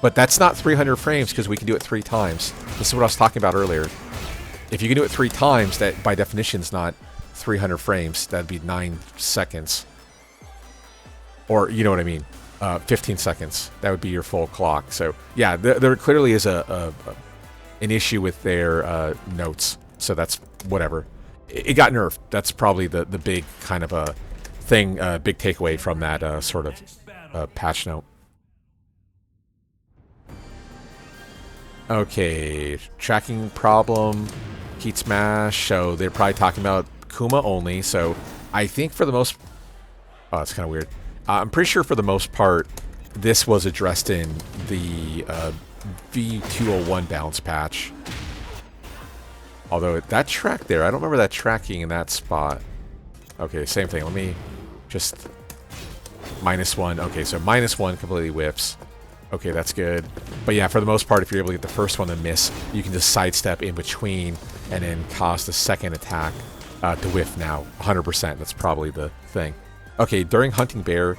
But that's not 300 frames because we can do it 3 times. This is what I was talking about earlier. If you can do it 3 times, that by definition is not 300 frames. That'd be 9 seconds. Or, you know what I mean, 15 seconds. That would be your full clock. So, yeah, there clearly is an issue with their notes. So that's whatever. It got nerfed. That's probably the big kind of a thing, big takeaway from that sort of patch note. Okay, tracking problem, heat smash. So they're probably talking about Kuma only. So I think for the most... Oh, that's kind of weird. I'm pretty sure for the most part, this was addressed in the v.2.01 balance patch. Although that track there, I don't remember that tracking in that spot. Okay, same thing. Let me just... -1. Okay, so -1 completely whiffs. Okay, that's good. But yeah, for the most part, if you're able to get the first one to miss, you can just sidestep in between and then cause the second attack to whiff now. 100%. That's probably the thing. Okay, during hunting bear,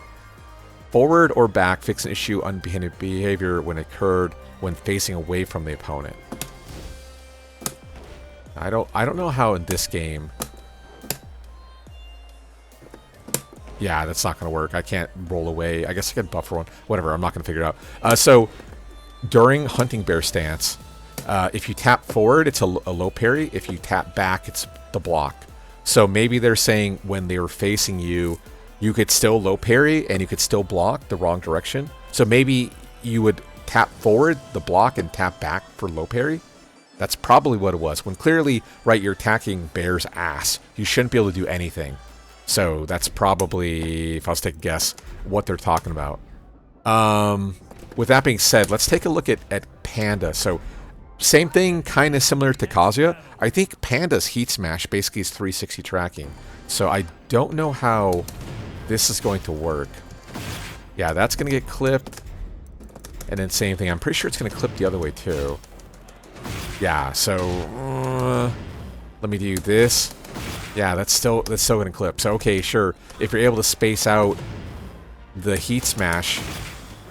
forward or back, fix an issue unintended behavior when occurred when facing away from the opponent. I don't know how in this game. Yeah, that's not going to work. I can't roll away. I guess I can buffer one. Whatever, I'm not going to figure it out. So, during hunting bear stance, if you tap forward, it's a low parry. If you tap back, it's the block. So maybe they're saying when they were facing you, you could still low parry and you could still block the wrong direction. So maybe you would tap forward, the block, and tap back for low parry. That's probably what it was. When clearly, right, you're attacking bear's ass. You shouldn't be able to do anything. So that's probably, if I was to take a guess, what they're talking about. With that being said, let's take a look at Panda. So same thing, kind of similar to Kazuya. I think Panda's Heat Smash basically is 360 tracking. So I don't know how this is going to work. Yeah, that's going to get clipped. And then same thing. I'm pretty sure it's going to clip the other way too. Yeah, so let me do this. Yeah, that's still gonna clip. So okay, sure. If you're able to space out the heat smash,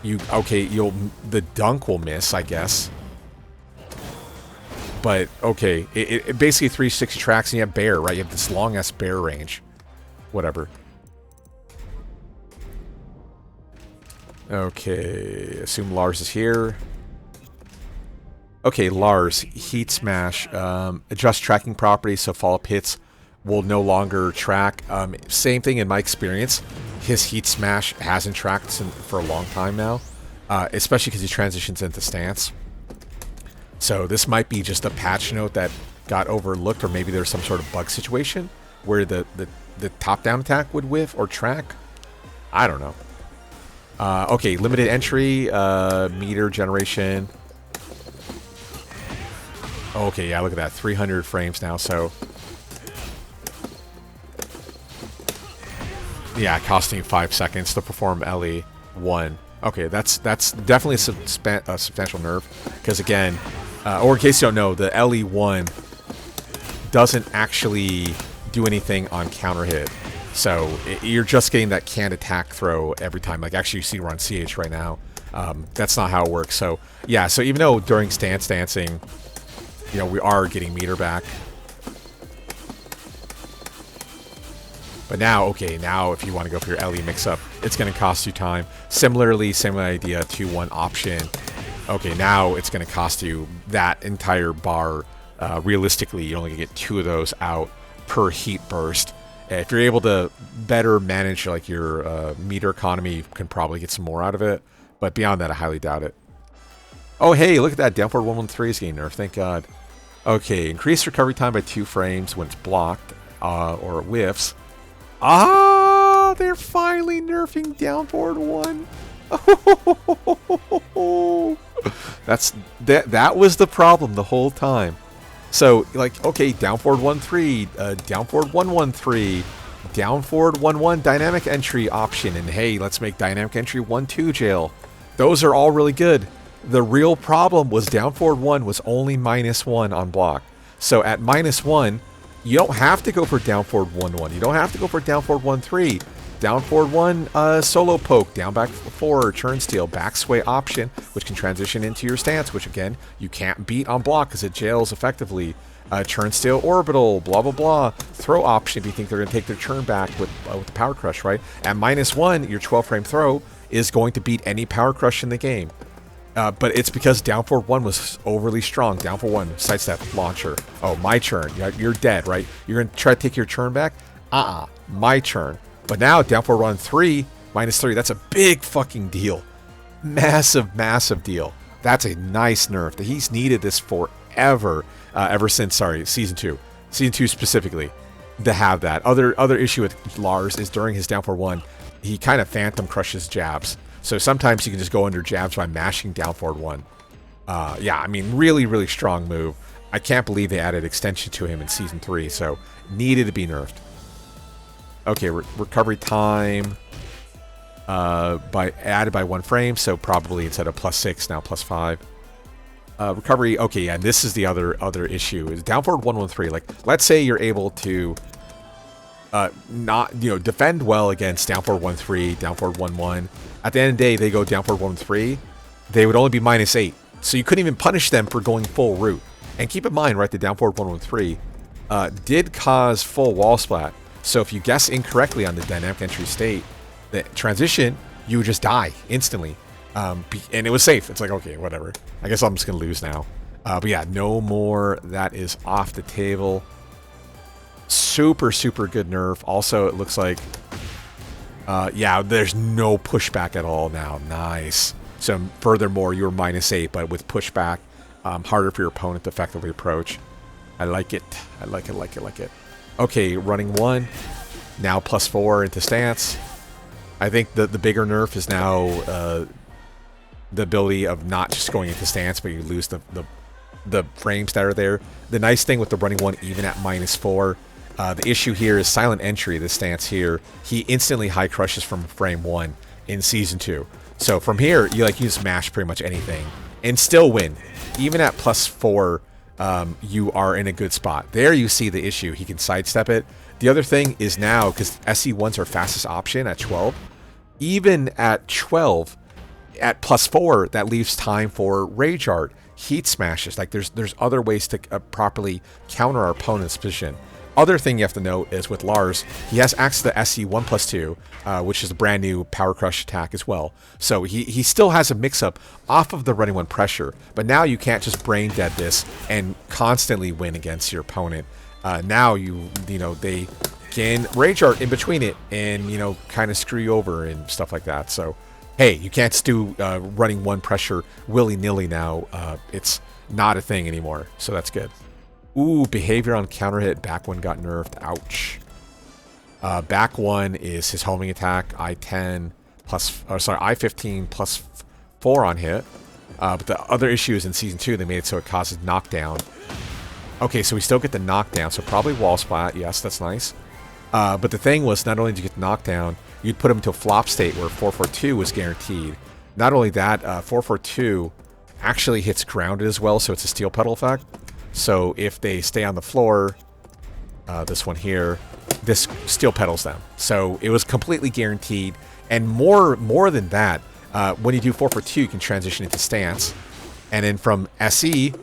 the dunk will miss, I guess. But okay, it basically 360 tracks, and you have bear, right? You have this long ass bear range. Whatever. Okay, assume Lars is here. Okay, Lars, Heat Smash, adjust tracking properties so follow-up hits will no longer track. Same thing in my experience. His Heat Smash hasn't tracked for a long time now, especially because he transitions into stance. So this might be just a patch note that got overlooked, or maybe there's some sort of bug situation where the top-down attack would whiff or track. I don't know. Okay, limited entry, meter generation. Okay, yeah, look at that. 300 frames now, so... Yeah, costing 5 seconds to perform LE1. Okay, that's definitely a substantial nerf. Because again, or in case you don't know, the LE1 doesn't actually do anything on counter hit. So you're just getting that canned attack throw every time. Like actually you see we're on CH right now. That's not how it works. So yeah, so even though during stance dancing, you know, we are getting meter back. But now, okay, now if you want to go for your LE mix-up, it's going to cost you time. Similarly, similar idea, 2-1 option. Okay, now it's going to cost you that entire bar. Realistically, you only get 2 of those out per heat burst. If you're able to better manage like your meter economy, you can probably get some more out of it. But beyond that, I highly doubt it. Oh, hey, look at that. Down forward 113 is getting nerfed. Thank God. Okay, increase recovery time by 2 frames when it's blocked or it whiffs. Ah, they're finally nerfing down forward 1. That was the problem the whole time. So, like, okay, down forward 1-3, down forward 1-1-3, down forward 1-1 dynamic entry option, and hey, let's make dynamic entry 1-2 jail. Those are all really good. The real problem was down forward 1 was only -1 on block. So at -1, you don't have to go for down forward 1-1. You don't have to go for down forward 1-3. Down forward 1, solo poke, down back 4, turn steal, back sway option, which can transition into your stance, which again, you can't beat on block because it jails effectively. Turn steal orbital, blah, blah, blah. Throw option if you think they're going to take their turn back with the power crush, right? At -1, your 12 frame throw is going to beat any power crush in the game. But it's because down forward 1 was overly strong. Down forward 1, sidestep, launcher. Oh, my turn. You're dead, right? You're going to try to take your turn back? My turn. But now, down forward 1, 3, -3, that's a big fucking deal. Massive, massive deal. That's a nice nerf. He's needed this forever, ever since, Season 2. Season 2 specifically, to have that. Other issue with Lars is during his down forward 1, he kind of phantom crushes jabs. So sometimes you can just go under jabs by mashing down forward 1. Yeah, I mean, really, really strong move. I can't believe they added extension to him in Season 3, so needed to be nerfed. Okay, recovery time added by 1 frame, so probably instead of +6, now +5. Recovery, okay, yeah, and this is the other issue, is down forward 1-1-3. Like, let's say you're able to not, defend well against down forward 1-3, down forward 1-1. At the end of the day, they go down forward 1-3, they would only be -8. So you couldn't even punish them for going full route. And keep in mind, right, the down forward 1-1-3 did cause full wall splat. So if you guess incorrectly on the dynamic entry state, the transition, you would just die instantly. And it was safe. It's like, okay, whatever. I guess I'm just going to lose now. But yeah, no more. That is off the table. Super, super good nerf. Also, it looks like, yeah, there's no pushback at all now. Nice. So furthermore, you're -8, but with pushback, harder for your opponent to effectively approach. I like it. I like it. Okay, running 1. Now +4 into stance. I think the bigger nerf is now the ability of not just going into stance, but you lose the frames that are there. The nice thing with the running 1, even at -4, the issue here is silent entry, the stance here. He instantly high crushes from frame 1 in Season 2. So from here, you just mash pretty much anything and still win. Even at +4, you are in a good spot. There you see the issue. He can sidestep it. The other thing is now, because SE1's our fastest option at 12, even at 12, at +4, that leaves time for Rage Art, Heat Smashes. Like there's other ways to properly counter our opponent's position. Other thing you have to note is with Lars, he has access to SE1+2, which is a brand new Power Crush attack as well. So he still has a mix-up off of the running 1 pressure, but now you can't just brain dead this and constantly win against your opponent. Now they can Rage Art in between it and kind of screw you over and stuff like that. So hey, you can't just do running 1 pressure willy-nilly now. It's not a thing anymore, so that's good. Ooh, behavior on counter hit. Back 1 got nerfed. Ouch. Back 1 is his homing attack. I-10 I-15 +4 on hit. But the other issue is in Season 2, they made it so it causes knockdown. Okay, so we still get the knockdown, so probably wall splat. Yes, that's nice. But the thing was, not only did you get the knockdown, you'd put him into a flop state where 442 was guaranteed. Not only that, 442 actually hits grounded as well, so it's a steel pedal effect. So if they stay on the floor, this one here, this steel pedals them. So it was completely guaranteed. And more than that, when you do 442, you can transition into stance. And then from SE,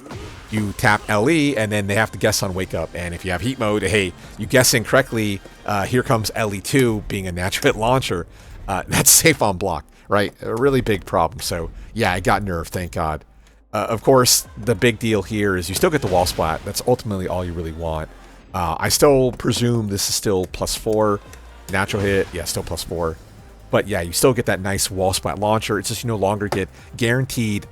you tap LE, and then they have to guess on wake up. And if you have heat mode, hey, you guess incorrectly, here comes LE2 being a natural hit launcher. That's safe on block, right? A really big problem. So yeah, it got nerfed, thank God. Of course, the big deal here is you still get the wall splat. That's ultimately all you really want. I still presume this is still +4. Natural hit, yeah, still +4. But yeah, you still get that nice wall splat launcher. It's just you no longer get guaranteed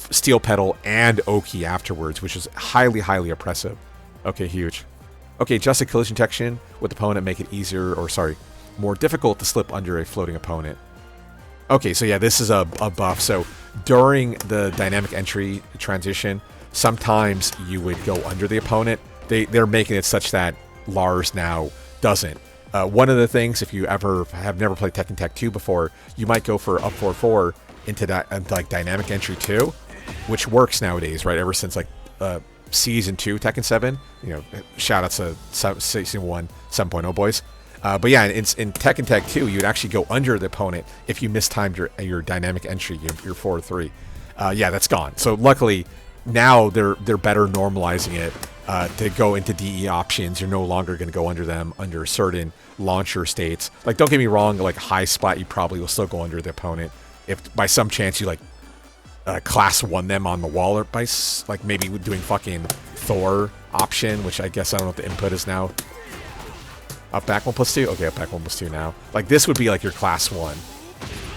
steel pedal and Oki afterwards, which is highly, highly oppressive. Okay, huge. Okay, adjusted collision detection with opponent, make it easier, or sorry, more difficult to slip under a floating opponent. Okay, so yeah, this is a buff. So during the dynamic entry transition, sometimes you would go under the opponent. They're making it such that Lars now doesn't. One of the things, if you have never played Tekken Tech 2 before, you might go for up 4-4, into that like dynamic entry 2, which works nowadays, right? Ever since like season 2 Tekken 7, you know, shout out to season 1 7.0 boys. But yeah, in Tekken Tag 2, you'd actually go under the opponent if you mistimed your dynamic entry, your 4-3. Yeah, that's gone. So luckily, now they're better normalizing it to go into DE options. You're no longer going to go under them under certain launcher states. Like, don't get me wrong, like high spot, you probably will still go under the opponent if by some chance you like class 1 them on the wall, or by like maybe doing fucking Thor option, which I guess I don't know what the input is now. Up back 1+2? Okay, up back 1+2 now. Like, this would be like your class 1.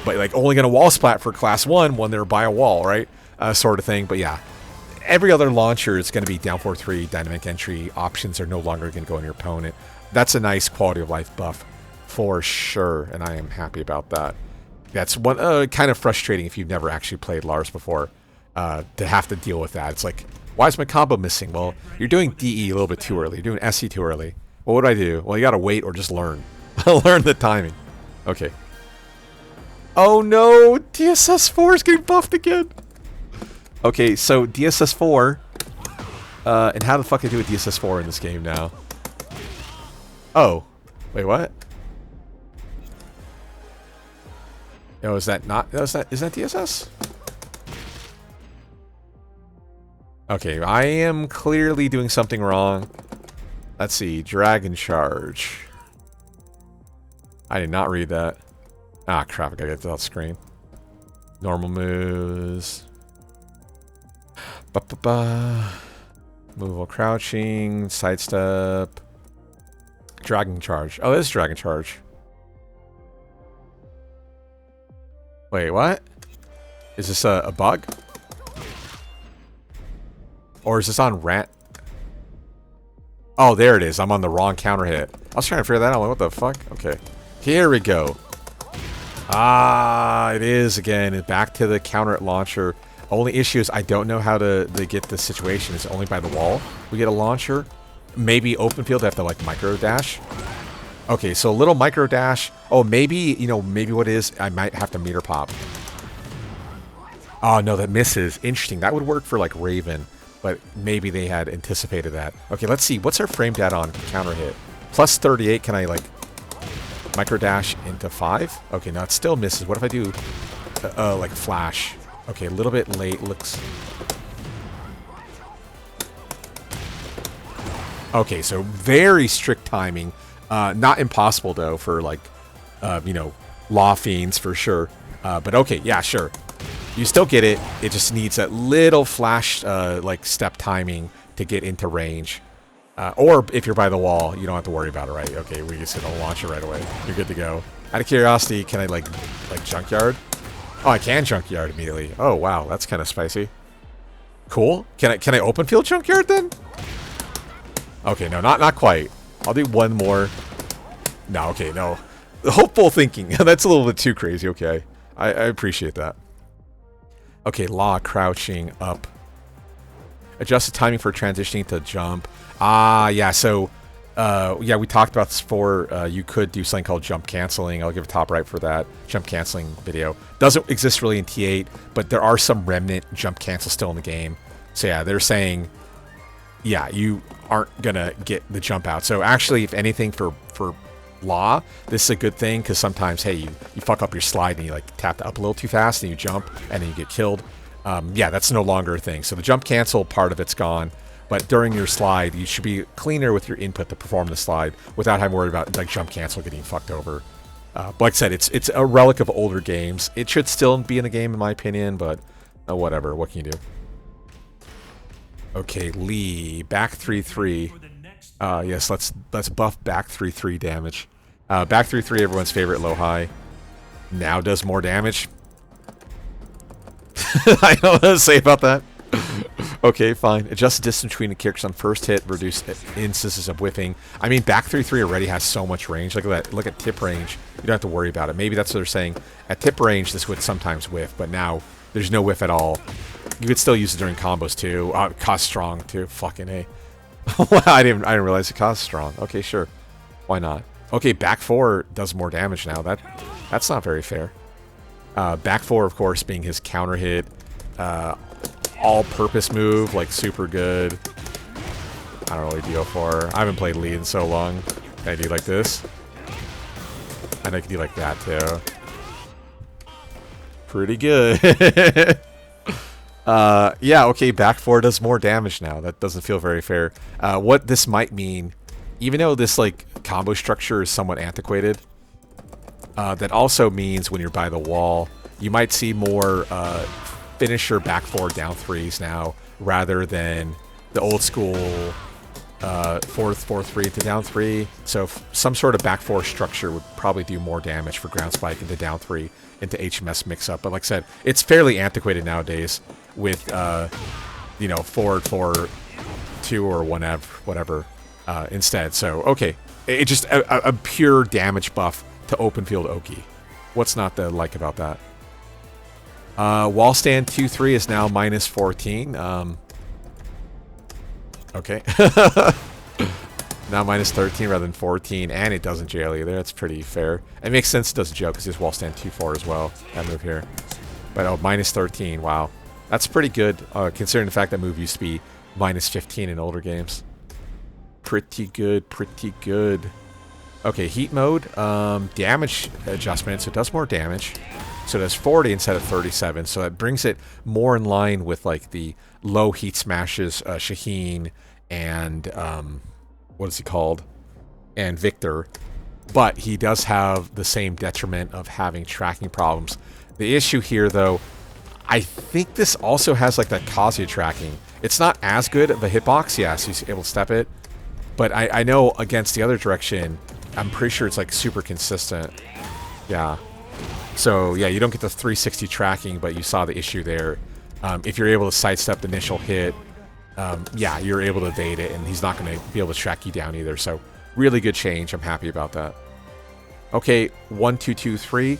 But, like, only gonna wall splat for class 1 when they're by a wall, right? Sort of thing. But, yeah. Every other launcher is gonna be down 4-3, dynamic entry. Options are no longer gonna go on your opponent. That's a nice quality of life buff for sure, and I am happy about that. That's one kind of frustrating if you've never actually played Lars before, to have to deal with that. It's like, why is my combo missing? Well, you're doing DE a little bit too early. You're doing SE too early. Well, what do I do? Well, you gotta wait or just learn. Learn the timing. Okay. Oh no! DSS4 is getting buffed again! Okay, so DSS4... and how the fuck I do with DSS4 in this game now? Oh. Wait, what? Oh, is that not... is that DSS? Okay, I am clearly doing something wrong. Let's see, Dragon Charge. I did not read that. Ah, crap, I gotta get to that screen. Normal moves. Move while crouching, sidestep. Dragon Charge. Oh, it is Dragon Charge. Wait, what? Is this a bug? Or is this on rant? Oh, there it is. I'm on the wrong counter hit. I was trying to figure that out. Like, what the fuck? Okay. Here we go. Ah, it is again. Back to the counter hit launcher. Only issue is I don't know how to get the situation. Is it only by the wall we get a launcher? Maybe open field, I have to like micro dash. Okay, so a little micro dash. Oh, maybe, you know, maybe what it is, I might have to meter pop. Oh, no, that misses. Interesting. That would work for like Raven. But maybe they had anticipated that. Okay, let's see. What's our frame data on counter hit? Plus 38. Can I, like, micro dash into 5? Okay, no, it still misses. What if I do, like, flash? Okay, a little bit late. Looks... Okay, so very strict timing. Not impossible, though, for, like, you know, law fiends for sure. But okay, yeah, sure. You still get it. It just needs that little flash, like, step timing to get into range. Or if you're by the wall, you don't have to worry about it, right? Okay, we just gonna launch it right away. You're good to go. Out of curiosity, can I, like junkyard? Oh, I can junkyard immediately. Oh, wow, that's kind of spicy. Cool. Can I open field junkyard then? Okay, no, not quite. I'll do one more. No, okay, no. Hopeful thinking. That's a little bit too crazy. Okay, I appreciate that. Okay, law crouching up. Adjust the timing for transitioning to jump. Ah, yeah, so, yeah, we talked about this before. You could do something called jump canceling. I'll give a top right for that. Jump canceling video. Doesn't exist really in T8, but there are some remnant jump cancel still in the game. So, yeah, they're saying, yeah, you aren't going to get the jump out. So, actually, if anything, for law, this is a good thing, because sometimes, hey, you fuck up your slide and you, like, tap up a little too fast and you jump and then you get killed. Yeah, that's no longer a thing. So the jump cancel part of it's gone, but during your slide, you should be cleaner with your input to perform the slide without having to worry about, like, jump cancel getting fucked over. But like I said, it's a relic of older games. It should still be in the game, in my opinion, but whatever. What can you do? Okay, Lee, back 3-3. Yes, let's buff back 3-3 damage. Back 3-3, everyone's favorite low-high. Now does more damage. I don't know what to say about that. Okay, fine. Adjust the distance between the characters on first hit. Reduce instances of whiffing. I mean, back 3-3 already has so much range. Look at that. Look at tip range. You don't have to worry about it. Maybe that's what they're saying. At tip range, this would sometimes whiff, but now there's no whiff at all. You could still use it during combos too. Cost strong too. Fucking A. I didn't realize it cost strong. Okay, sure. Why not? Okay, back 4 does more damage now. That's not very fair. Back 4, of course, being his counter hit. All-purpose move, like super good. I don't really do 4. I haven't played Lee in so long. Can I do like this? I know I can do like that too. Pretty good. Yeah, okay, back 4 does more damage now. That doesn't feel very fair. What this might mean, even though this like combo structure is somewhat antiquated, that also means when you're by the wall, you might see more finisher back 4 down 3s now, rather than the old school 4-3 to down 3. So some sort of back 4 structure would probably do more damage for ground spike into down 3 into HMS mix up. But like I said, it's fairly antiquated nowadays with you know, forward 4-2 or whatever instead. So okay, it's just a pure damage buff to open field Oki. What's not to like about that? Wall stand 2-3 is now minus 14. Okay. Now minus 13 rather than 14, and it doesn't jail either. That's pretty fair. It makes sense it doesn't jail because there's wall stand 2-4 as well. That move here. But oh, minus 13. Wow. That's pretty good, considering the fact that move used to be minus 15 in older games. Pretty good, pretty good. Okay, heat mode. Damage adjustment, so it does more damage. So it does 40 instead of 37, so that brings it more in line with like the low heat smashes, Shaheen and what is he called? And Victor. But he does have the same detriment of having tracking problems. The issue here, though, I think this also has like that Kazuya tracking. It's not as good of a hitbox, yes, he's able to step it. But I know against the other direction, I'm pretty sure it's like super consistent. Yeah. So yeah, you don't get the 360 tracking, but you saw the issue there. If you're able to sidestep the initial hit, yeah, you're able to evade it, and he's not going to be able to track you down either. So really good change. I'm happy about that. Okay, 1, 2, 2, 3.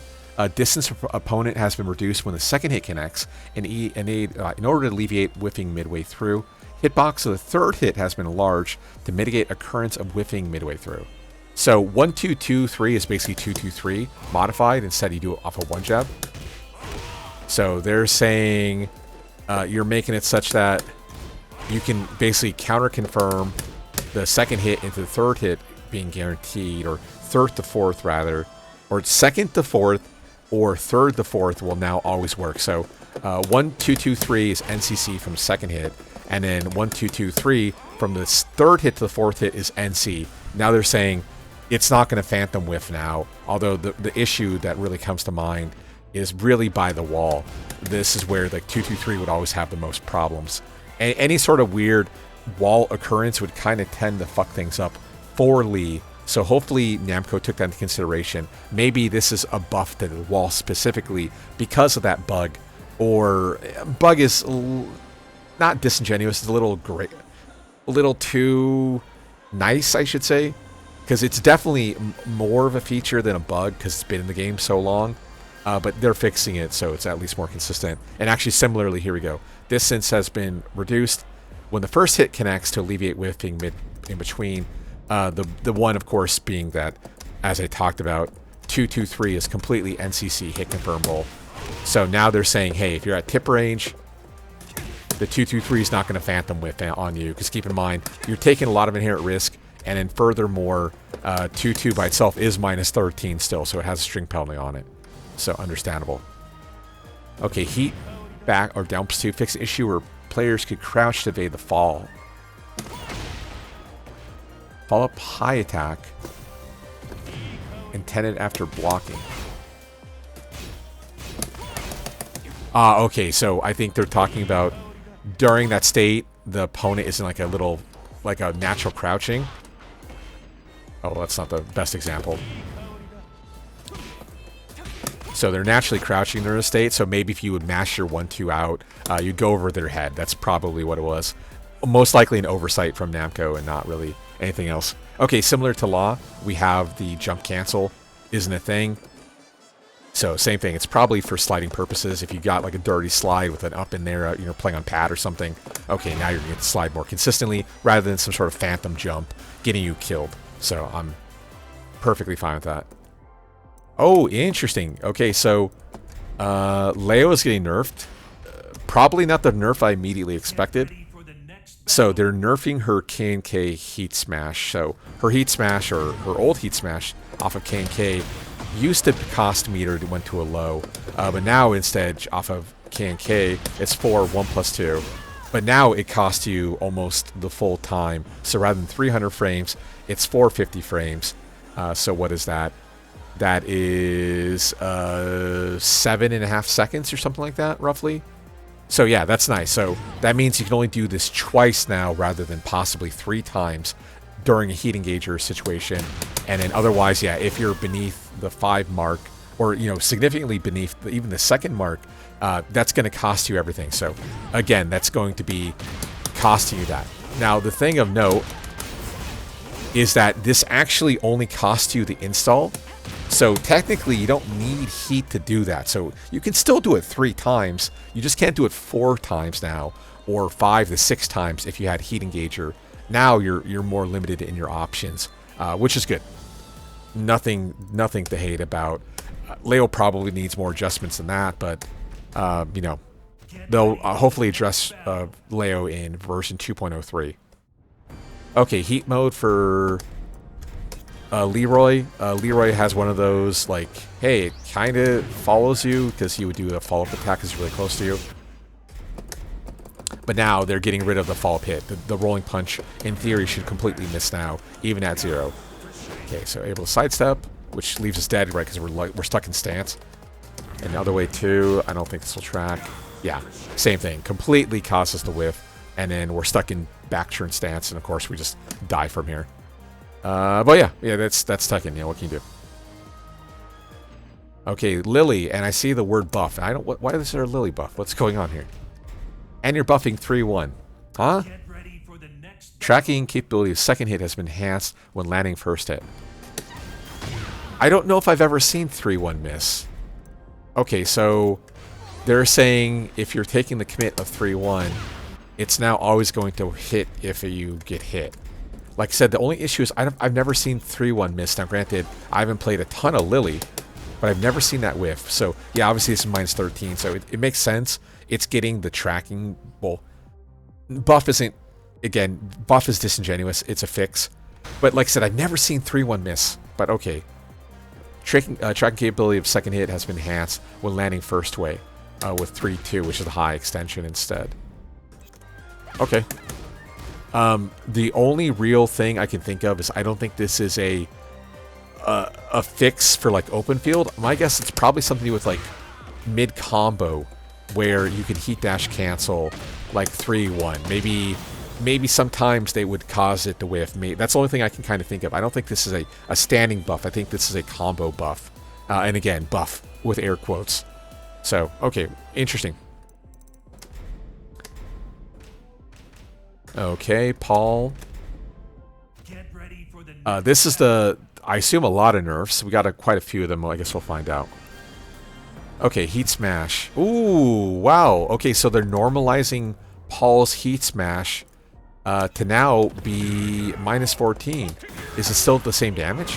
Distance of opponent has been reduced when the second hit connects, and in order to alleviate whiffing midway through. Hitbox of the third hit has been enlarged to mitigate occurrence of whiffing midway through. So 1, 2, 2, 3 is basically 2, 2, 3 modified. Instead, you do it off of one jab. So they're saying you're making it such that you can basically counter confirm the second hit into the third hit being guaranteed, or third to fourth rather, or second to fourth, or third to fourth will now always work. So 1, 2, 2, 3 is NCC from second hit, and then 1, 2, 2, 3 from the third hit to the fourth hit is NC. Now they're saying it's not going to phantom whiff now, although the issue that really comes to mind is really by the wall. This is where like 2, 2, 3 would always have the most problems. Any sort of weird wall occurrence would kind of tend to fuck things up for Lee. So hopefully Namco took that into consideration. Maybe this is a buff to the wall specifically because of that bug. Or bug is not disingenuous, it's a little great, a little too nice, I should say. Because it's definitely more of a feature than a bug because it's been in the game so long. But they're fixing it, so it's at least more consistent. And actually, similarly, here we go. Distance has been reduced when the first hit connects to alleviate whiffing in between. The one, of course, being that, as I talked about, 2, 2, 3 is completely NCC hit confirmable. So now they're saying, hey, if you're at tip range, the 2, 2, 3 is not going to phantom whiff on you. Because keep in mind, you're taking a lot of inherent risk. And then furthermore, 2, 2 by itself is minus 13 still, so it has a string penalty on it. So understandable. Okay, heat back or down to fix an issue where players could crouch to evade the fall. Follow up high attack intended after blocking. Okay, so I think they're talking about during that state, the opponent is in like a little, like a natural crouching. Oh, that's not the best example. So they're naturally crouching in their state, so maybe if you would mash your 1, 2 out, you'd go over their head. That's probably what it was. Most likely an oversight from Namco and not really anything else. Okay, similar to Law, we have the jump cancel isn't a thing. So same thing, it's probably for sliding purposes. If you got like a dirty slide with an up in there, you know, playing on pad or something, okay, now you're going to slide more consistently rather than some sort of phantom jump getting you killed. So I'm perfectly fine with that. Oh, interesting. Okay, so Leo is getting nerfed. Probably not the nerf I immediately expected. So they're nerfing her K&K Heat Smash. So her Heat Smash, or her old Heat Smash off of K&K, used to cost meter, it went to a low. But now instead, off of K&K, it's 4, 1+2. But now it costs you almost the full time. So rather than 300 frames, it's 450 frames. So what is that? That is 7.5 seconds or something like that, roughly. So yeah, that's nice. So that means you can only do this twice now rather than possibly 3 times during a heat engager situation. And then otherwise, yeah, if you're beneath the 5 mark, or, you know, significantly beneath even the 2nd mark, that's going to cost you everything. So again, that's going to be costing you that. Now, the thing of note is that this actually only costs you the install. So technically, you don't need heat to do that. So you can still do it 3 times. You just can't do it 4 times now, or 5 to 6 times if you had heat engager. Now you're more limited in your options, which is good. Nothing to hate about. Leo probably needs more adjustments than that, but you know, they'll hopefully address Leo in version 2.03. Okay, heat mode for Leroy. Leroy has one of those, like, hey, it kind of follows you because he would do a follow-up attack because he's really close to you. But now they're getting rid of the follow-up hit. The rolling punch, in theory, should completely miss now, even at 0. Okay, so able to sidestep, which leaves us dead, right, because we're stuck in stance. And the other way, too, I don't think this will track. Yeah, same thing. Completely costs us the whiff, and then we're stuck in back turn stance, and of course, we just die from here. But yeah, that's Tekken. Yeah, what can you do? Okay, Lily, and I see the word buff. I don't. Why is there a Lily buff? What's going on here? And you're buffing 3-1, huh? Tracking capability of 2nd hit has been enhanced when landing 1st hit. I don't know if I've ever seen 3-1 miss. Okay, so they're saying if you're taking the commit of 3-1, it's now always going to hit if you get hit. Like I said, the only issue is I've never seen 3-1 miss. Now, granted, I haven't played a ton of Lily, but I've never seen that whiff. So, yeah, obviously this is -13, so it makes sense. It's getting the tracking. Well, buff isn't, again, buff is disingenuous. It's a fix. But like I said, I've never seen 3-1 miss. But okay. Tracking capability of 2nd hit has been enhanced when landing 1st way with 3-2, which is the high extension instead. Okay. The only real thing I can think of is I don't think this is a fix for like open field. My guess it's probably something to do with like mid combo where you could heat dash cancel like 3-1. Maybe sometimes they would cause it to whiff. That's the only thing I can kind of think of. I don't think this is a standing buff. I think this is a combo buff. And again, buff with air quotes. So, okay, interesting. Okay, Paul. This is I assume a lot of nerfs. We got quite a few of them. Well, I guess we'll find out. Okay, Heat Smash. Ooh, wow. Okay, so they're normalizing Paul's Heat Smash to now be -14. Is it still the same damage?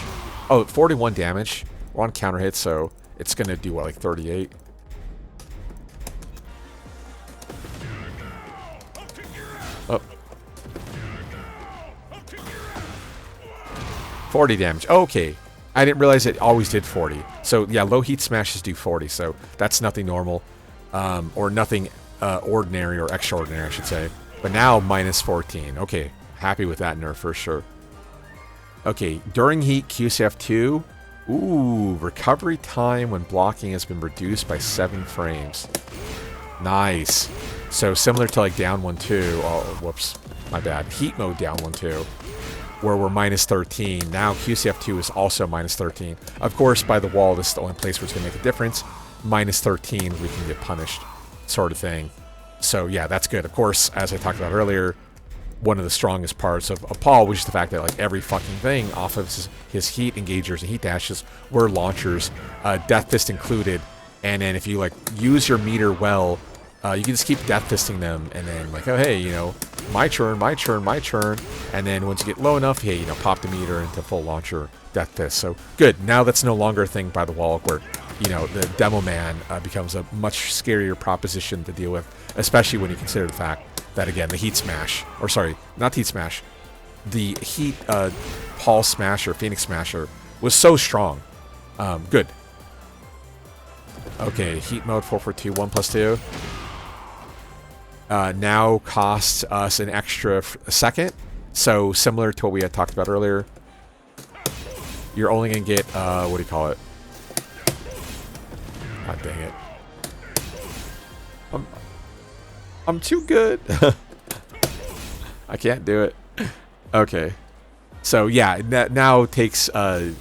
Oh, 41 damage. We're on counter hit, so it's going to do, what, like 38? Oh. 40 damage. Okay. I didn't realize it always did 40. So, yeah, low heat smashes do 40, so that's nothing normal. Or nothing ordinary or extraordinary, I should say. But now, -14. Okay, happy with that nerf for sure. Okay, during heat, QCF2. Ooh, recovery time when blocking has been reduced by 7 frames. Nice. So, similar to like down 1-2. Oh, whoops. My bad. Heat mode down 1-2. Where we're -13. Now QCF2 is also -13. Of course, by the wall, this is the only place where it's going to make a difference. -13, we can get punished, sort of thing. So yeah, that's good. Of course, as I talked about earlier, one of the strongest parts of Paul, which is the fact that like every fucking thing off of his heat engagers and heat dashes were launchers, Death Fist included. And then if you like use your meter well, you can just keep Death Fisting them, and then like, oh hey, you know, my turn, my turn, my turn, and then once you get low enough, hey, you know, pop the meter into full launcher Death Fist. So good. Now that's no longer a thing by the wall where you know, the Demo Man becomes a much scarier proposition to deal with, especially when you consider the fact that, again, the Heat Smash, or sorry, not Heat Smash, the Heat Paul Smasher, Phoenix Smasher, was so strong. Good. Okay, Heat Mode 442, 1+2. Now costs us an extra second. So similar to what we had talked about earlier. You're only going to get, what do you call it? God dang it. I'm too good. I can't do it. Okay. So yeah, that now takes 5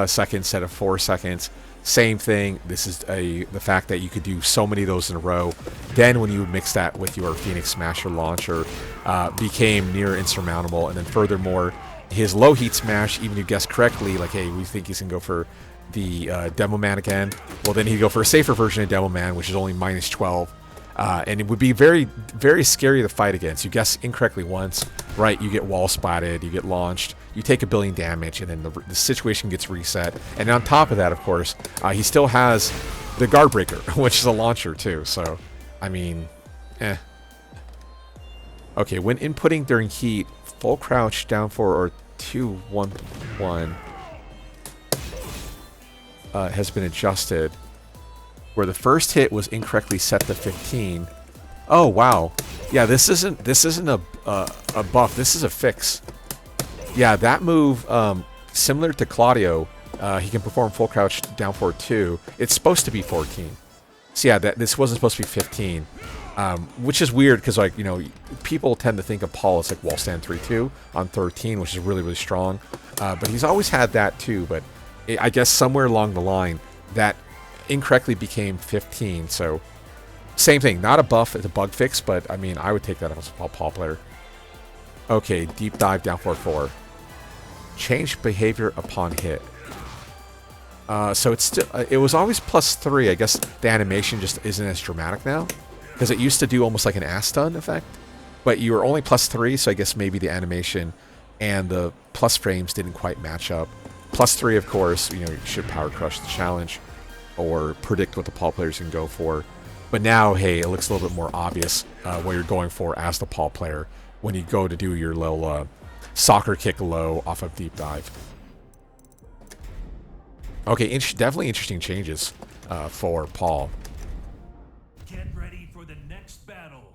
seconds instead of 4 seconds. Same thing. This is the fact that you could do so many of those in a row. Then when you would mix that with your Phoenix Smasher launcher, became near insurmountable. And then furthermore, his low heat smash, even if you guessed correctly, like, hey, we think he's going to go for the Demo Man again. Well, then he'd go for a safer version of Demo Man, which is only -12. And it would be very, very scary to fight against. You guess incorrectly once, right? You get wall splatted, you get launched, you take 1 billion damage, and then the situation gets reset. And on top of that, of course, he still has the Guard Breaker, which is a launcher too. So, I mean, eh. Okay, when inputting during heat, full crouch, down 4, or 2-1-1 has been adjusted, where the first hit was incorrectly set to 15. Oh wow, yeah, this isn't a buff. This is a fix. Yeah, that move, similar to Claudio, he can perform full crouch down 4-2. It's supposed to be 14. So yeah, this wasn't supposed to be 15, which is weird because, like, you know, people tend to think of Paul as like wall stand 3-2 on 13, which is really, really strong. But he's always had that too. But I guess somewhere along the line that incorrectly became 15. So same thing, not a buff, it's a bug fix. But I mean, I would take that as a Paul player. Okay, deep dive down 4-4. Change behavior upon hit. So it's still, it was always +3. I guess the animation just isn't as dramatic now, because it used to do almost like an ass stun effect, but you were only +3. So I guess maybe the animation and the plus frames didn't quite match up. +3, of course, you know, you should power crush the challenge or predict what the Paul players can go for. But now, hey, it looks a little bit more obvious what you're going for as the Paul player when you go to do your little soccer kick low off of deep dive. Okay, definitely interesting changes for Paul. Get ready for the next battle.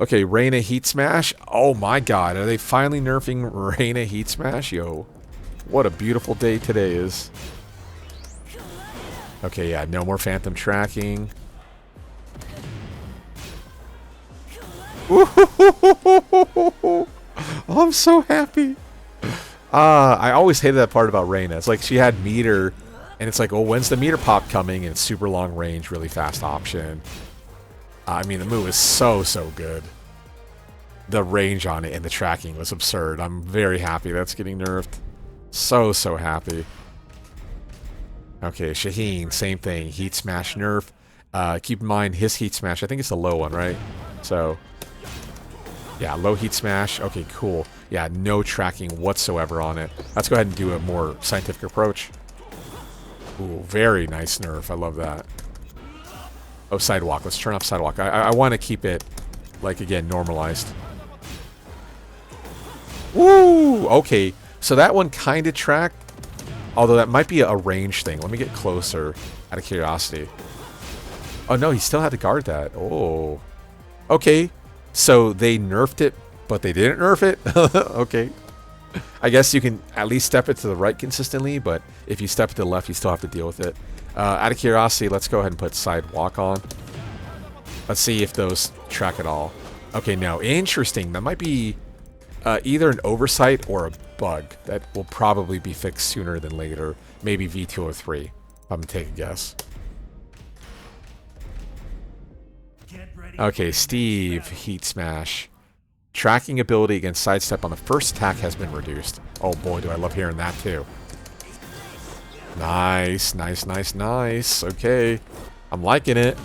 Okay, Reina Heat Smash. Oh my god, are they finally nerfing Reina Heat Smash? Yo, what a beautiful day today is. Okay, yeah, no more phantom tracking. I'm so happy. I always hated that part about Reina. It's like she had meter, and it's like, oh, when's the meter pop coming? And it's super long range, really fast option. I mean, the move is so good. The range on it and the tracking was absurd. I'm very happy that's getting nerfed. So happy. Okay, Shaheen, same thing. Heat Smash nerf. Keep in mind, his Heat Smash, I think it's the low one, right? So, yeah, low Heat Smash. Okay, cool. Yeah, no tracking whatsoever on it. Let's go ahead and do a more scientific approach. Ooh, very nice nerf. I love that. Oh, Sidewalk. Let's turn off Sidewalk. I want to keep it, like, again, normalized. Woo! Okay, so that one kind of tracked. Although that might be a range thing. Let me get closer out of curiosity. Oh, no, he still had to guard that. Oh. Okay, so they nerfed it, but they didn't nerf it? Okay. I guess you can at least step it to the right consistently, but if you step it to the left, you still have to deal with it. Out of curiosity, let's go ahead and put Sidewalk on. Let's see if those track at all. Okay, no. Interesting. That might be either an oversight or a bug that will probably be fixed sooner than later. Maybe V203. I'm going to take a guess. Okay, Steve, Heat Smash. Tracking ability against sidestep on the first attack has been reduced. Oh boy, do I love hearing that too. Nice, nice, nice, nice. Okay, I'm liking it.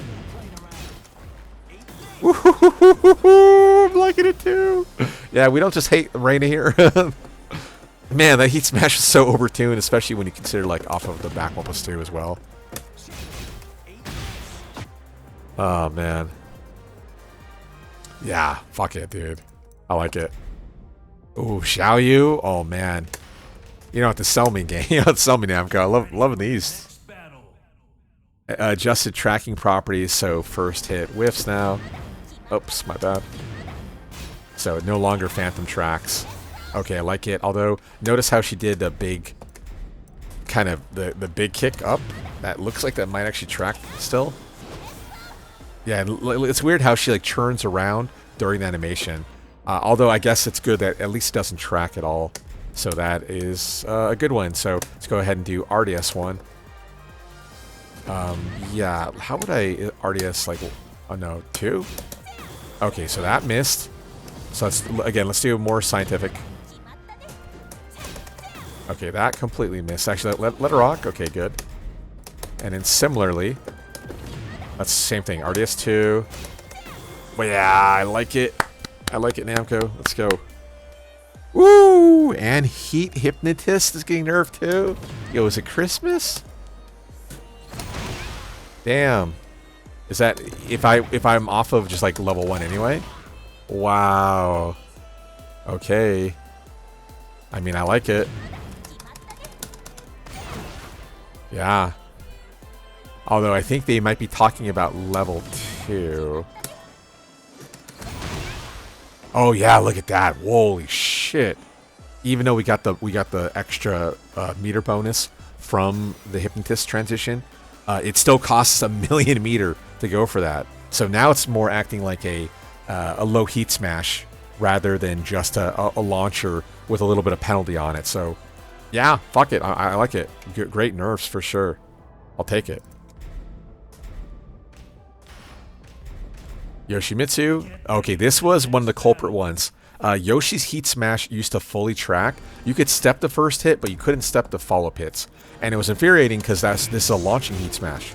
I'm liking it too. Yeah, we don't just hate Reina here. Man, that heat smash is so overtuned, especially when you consider like off of the back 1+2 as well. Oh man. Yeah, fuck it, dude. I like it. Ooh, Xiaoyu? Oh man. You don't have to sell me, game. You don't have to sell me, Namco. I loving these. Adjusted tracking properties, so first hit whiffs now. Oops, my bad. So no longer phantom tracks. Okay, I like it. Although, notice how she did the big, kind of the big kick up. That looks like that might actually track still. Yeah, it's weird how she like churns around during the animation. Although I guess it's good that at least it doesn't track at all. So that is a good one. So let's go ahead and do RDS one. Yeah, how would I RDS like? Oh no, 2. Okay, so that missed. So let's do more scientific. Okay, that completely missed. Actually, let her rock. Okay, good. And then similarly, that's the same thing. RDS 2. But yeah, I like it. I like it, Namco. Let's go. Woo! And Heat Hypnotist is getting nerfed too. Yo, is it Christmas? Damn. Is that if I'm off of just like level 1 anyway? Wow. Okay. I mean, I like it. Yeah. Although I think they might be talking about level 2. Oh yeah, look at that. Holy shit. Even though we got the extra meter bonus from the Hypnotist transition, it still costs 1,000,000 meter to go for that. So now it's more acting like a low heat smash rather than just a launcher with a little bit of penalty on it. So yeah, fuck it. I like it. Great nerfs for sure. I'll take it. Yoshimitsu. Okay, this was one of the culprit ones. Yoshi's Heat Smash used to fully track. You could step the first hit, but you couldn't step the follow-up hits. And it was infuriating because this is a launching Heat Smash.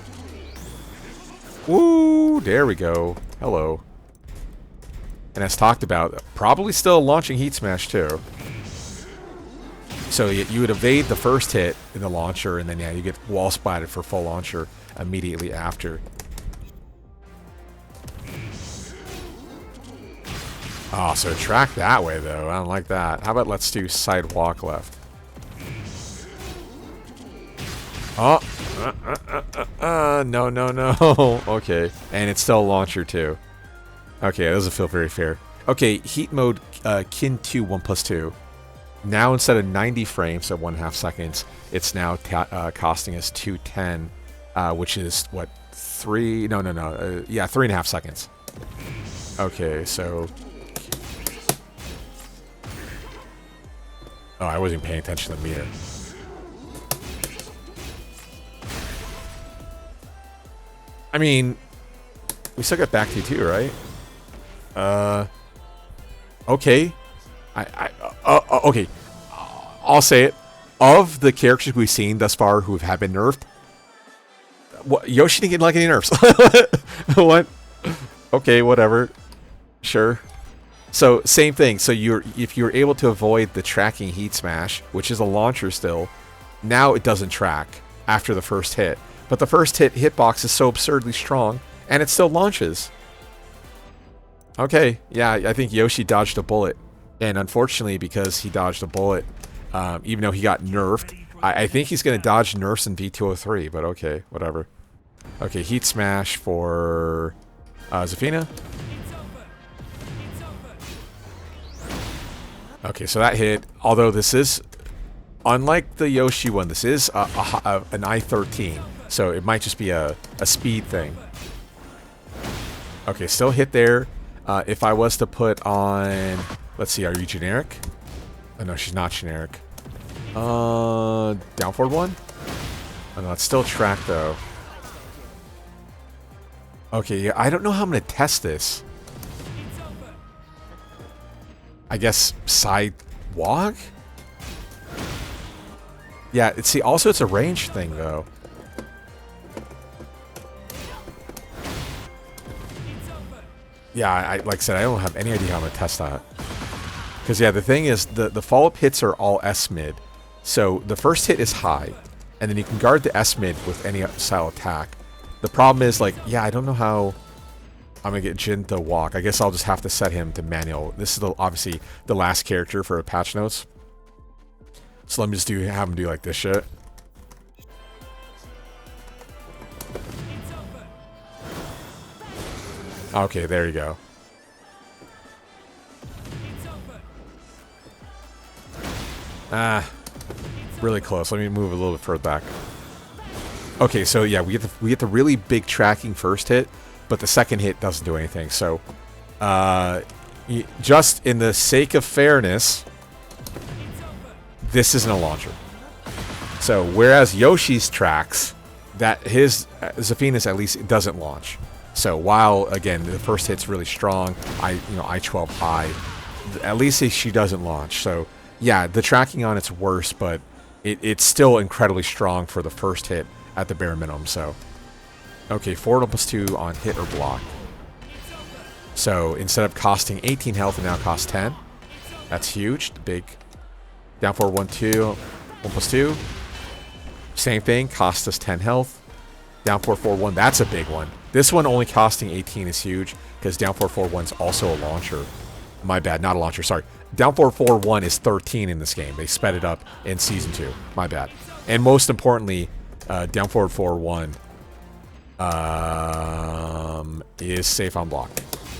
Woo! There we go. Hello. And as talked about, probably still a launching Heat Smash too. So you would evade the first hit in the launcher, and then yeah, you get wall splatted for full launcher immediately after. Oh, so track that way though. I don't like that. How about let's do sidewalk left? Oh, no. Okay, and it's still a launcher too. Okay, that doesn't feel very fair. Okay, heat mode kin to 1+2. Now instead of 90 frames at 1/2 seconds, it's now costing us 210, which is what 3? No. Yeah, 3.5 seconds. Okay, so. Oh, I wasn't paying attention to the meter. I mean, we still got back to 2, right? Okay. Okay. I'll say it. Of the characters we've seen thus far who have been nerfed, Yoshi didn't get like any nerfs. What? Okay, whatever. Sure. So same thing. So if you're able to avoid the tracking Heat Smash, which is a launcher still, now it doesn't track after the first hit. But the first hitbox is so absurdly strong, and it still launches. Okay, yeah, I think Yoshi dodged a bullet. And unfortunately, because he dodged a bullet, even though he got nerfed, I think he's going to dodge nerfs in V203, but okay, whatever. Okay, Heat Smash for Zafina. Okay, so that hit, although this is, unlike the Yoshi one, this is an I-13, so it might just be a speed thing. Okay, still hit there. If I was to put on, let's see, are you generic? Oh no, she's not generic. Down forward one? Oh no, it's still track though. Okay, yeah, I don't know how I'm gonna test this. I guess sidewalk? Yeah, see, also it's a range thing though. Yeah, like I said, I don't have any idea how I'm gonna test that. Because, yeah, the thing is, the follow-up hits are all S-mid. So the first hit is high, and then you can guard the S-mid with any style attack. The problem is, like, yeah, I don't know how I'm going to get Jin to walk. I guess I'll just have to set him to manual. This is obviously the last character for patch notes. So let me just have him do, like, this shit. Okay, there you go. Ah, really close. Let me move a little bit further back. Okay, so yeah, we get the really big tracking first hit, but the second hit doesn't do anything. So, just in the sake of fairness, this isn't a launcher. So whereas Yoshi's tracks, that his Zafina's at least doesn't launch. So while again the first hit's really strong, I-12 high, at least she doesn't launch. So yeah, the tracking on it's worse, but it's still incredibly strong for the first hit at the bare minimum. So okay, forward +2 on hit or block. So instead of costing 18 health, it now costs 10. That's huge. The big down forward 1-2, 1+2. Same thing, cost us 10 health. Down 4-4-1, that's a big one. This one only costing 18 is huge, because down 4-4-1 is also a launcher. My bad, not a launcher, sorry. Down 4-4-1 is 13 in this game. They sped it up in Season 2. My bad. And most importantly, down 4-4-1 is safe on block.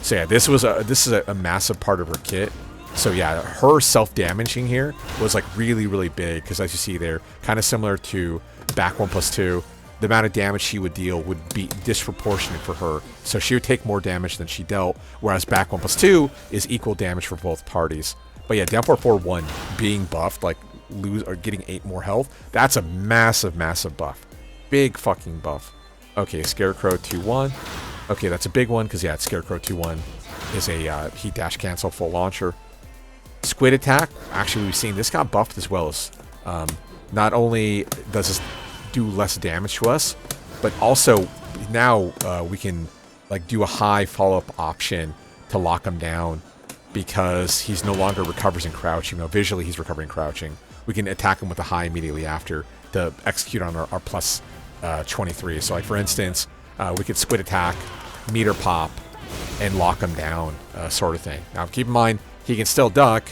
So yeah, this is a massive part of her kit. So yeah, her self-damaging here was like really, really big, because as you see there, kind of similar to back 1+2, the amount of damage she would deal would be disproportionate for her. So she would take more damage than she dealt, whereas back 1+2 is equal damage for both parties. But yeah, down 4-4-1 being buffed, like getting 8 more health, that's a massive, massive buff. Big fucking buff. Okay, Scarecrow 2-1. Okay, that's a big one, because yeah, Scarecrow 2-1 is a heat dash cancel full launcher. Squid attack, actually we've seen this got buffed as well as not only does this do less damage to us, but also now we can like do a high follow-up option to lock him down, because he's no longer recovers in crouch. Even though visually he's recovering crouching, we can attack him with a high immediately after to execute on our plus 23. So like for instance, we could squid attack, meter pop, and lock him down, sort of thing. Now keep in mind, he can still duck,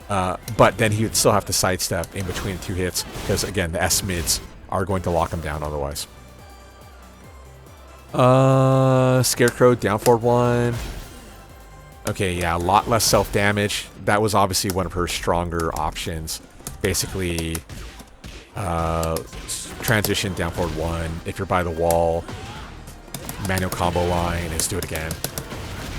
but then he would still have to sidestep in between 2 hits, because again, the S-mids are going to lock him down otherwise. Scarecrow down forward 1. Okay, yeah, a lot less self-damage. That was obviously one of her stronger options. Basically, transition down forward 1. If you're by the wall, manual combo line, let's do it again.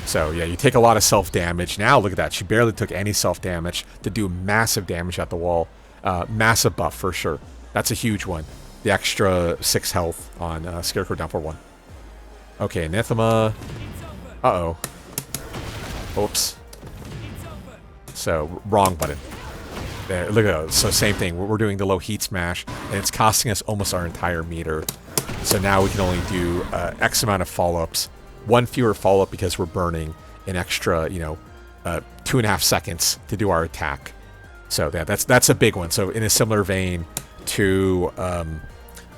So yeah, you take a lot of self-damage. Now look at that. She barely took any self-damage to do massive damage at the wall. Massive buff for sure. That's a huge one. The extra 6 health on Scarecrow down for 1. Okay, Anathema. Uh-oh. Oops. So, wrong button. There, look at that. So same thing. We're doing the low heat smash, and it's costing us almost our entire meter. So now we can only do X amount of follow-ups. 1 fewer follow-up because we're burning an extra, 2.5 seconds to do our attack. So that's a big one. So in a similar vein to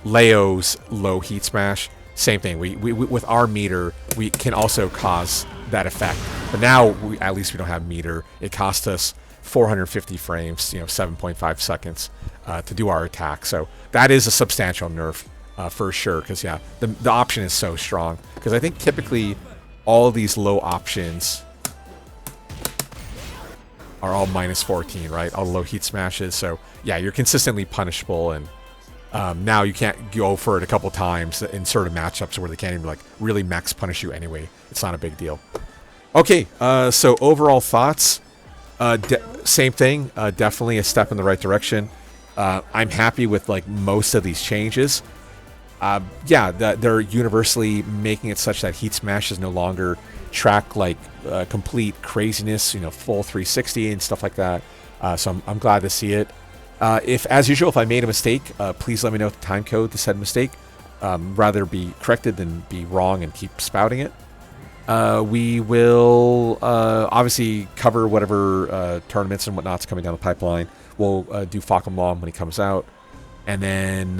Leo's low heat smash, same thing. We with our meter, we can also cause that effect. But now at least we don't have meter. It cost us 450 frames, 7.5 seconds to do our attack. So that is a substantial nerf. For sure, because yeah, the option is so strong. Because I think typically all these low options are all -14, right? All low heat smashes. So yeah, you're consistently punishable, and now you can't go for it a couple times in certain matchups where they can't even like really max punish you anyway. It's not a big deal. Okay, so overall thoughts. Same thing. Definitely a step in the right direction. I'm happy with like most of these changes. Yeah, they're universally making it such that Heat Smash is no longer track like complete craziness, full 360 and stuff like that. So I'm glad to see it. As usual, if I made a mistake, please let me know the time code to said mistake. Rather be corrected than be wrong and keep spouting it. We will obviously cover whatever tournaments and whatnot's coming down the pipeline. We'll do Falcon Law when he comes out. And then,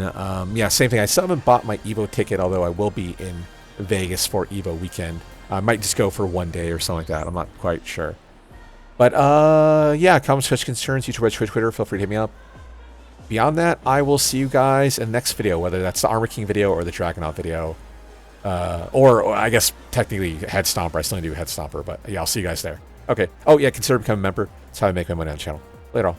yeah, same thing. I still haven't bought my EVO ticket, although I will be in Vegas for EVO weekend. I might just go for one day or something like that. I'm not quite sure. But, yeah, comments, questions, concerns, YouTube, Twitch, Twitter, feel free to hit me up. Beyond that, I will see you guys in the next video, whether that's the Armor King video or the Dragonaut video. Or I guess technically Head Stomper. I still need to do Head Stomper, but yeah, I'll see you guys there. Okay. Oh, yeah, consider becoming a member. That's how I make my money on the channel. Later all.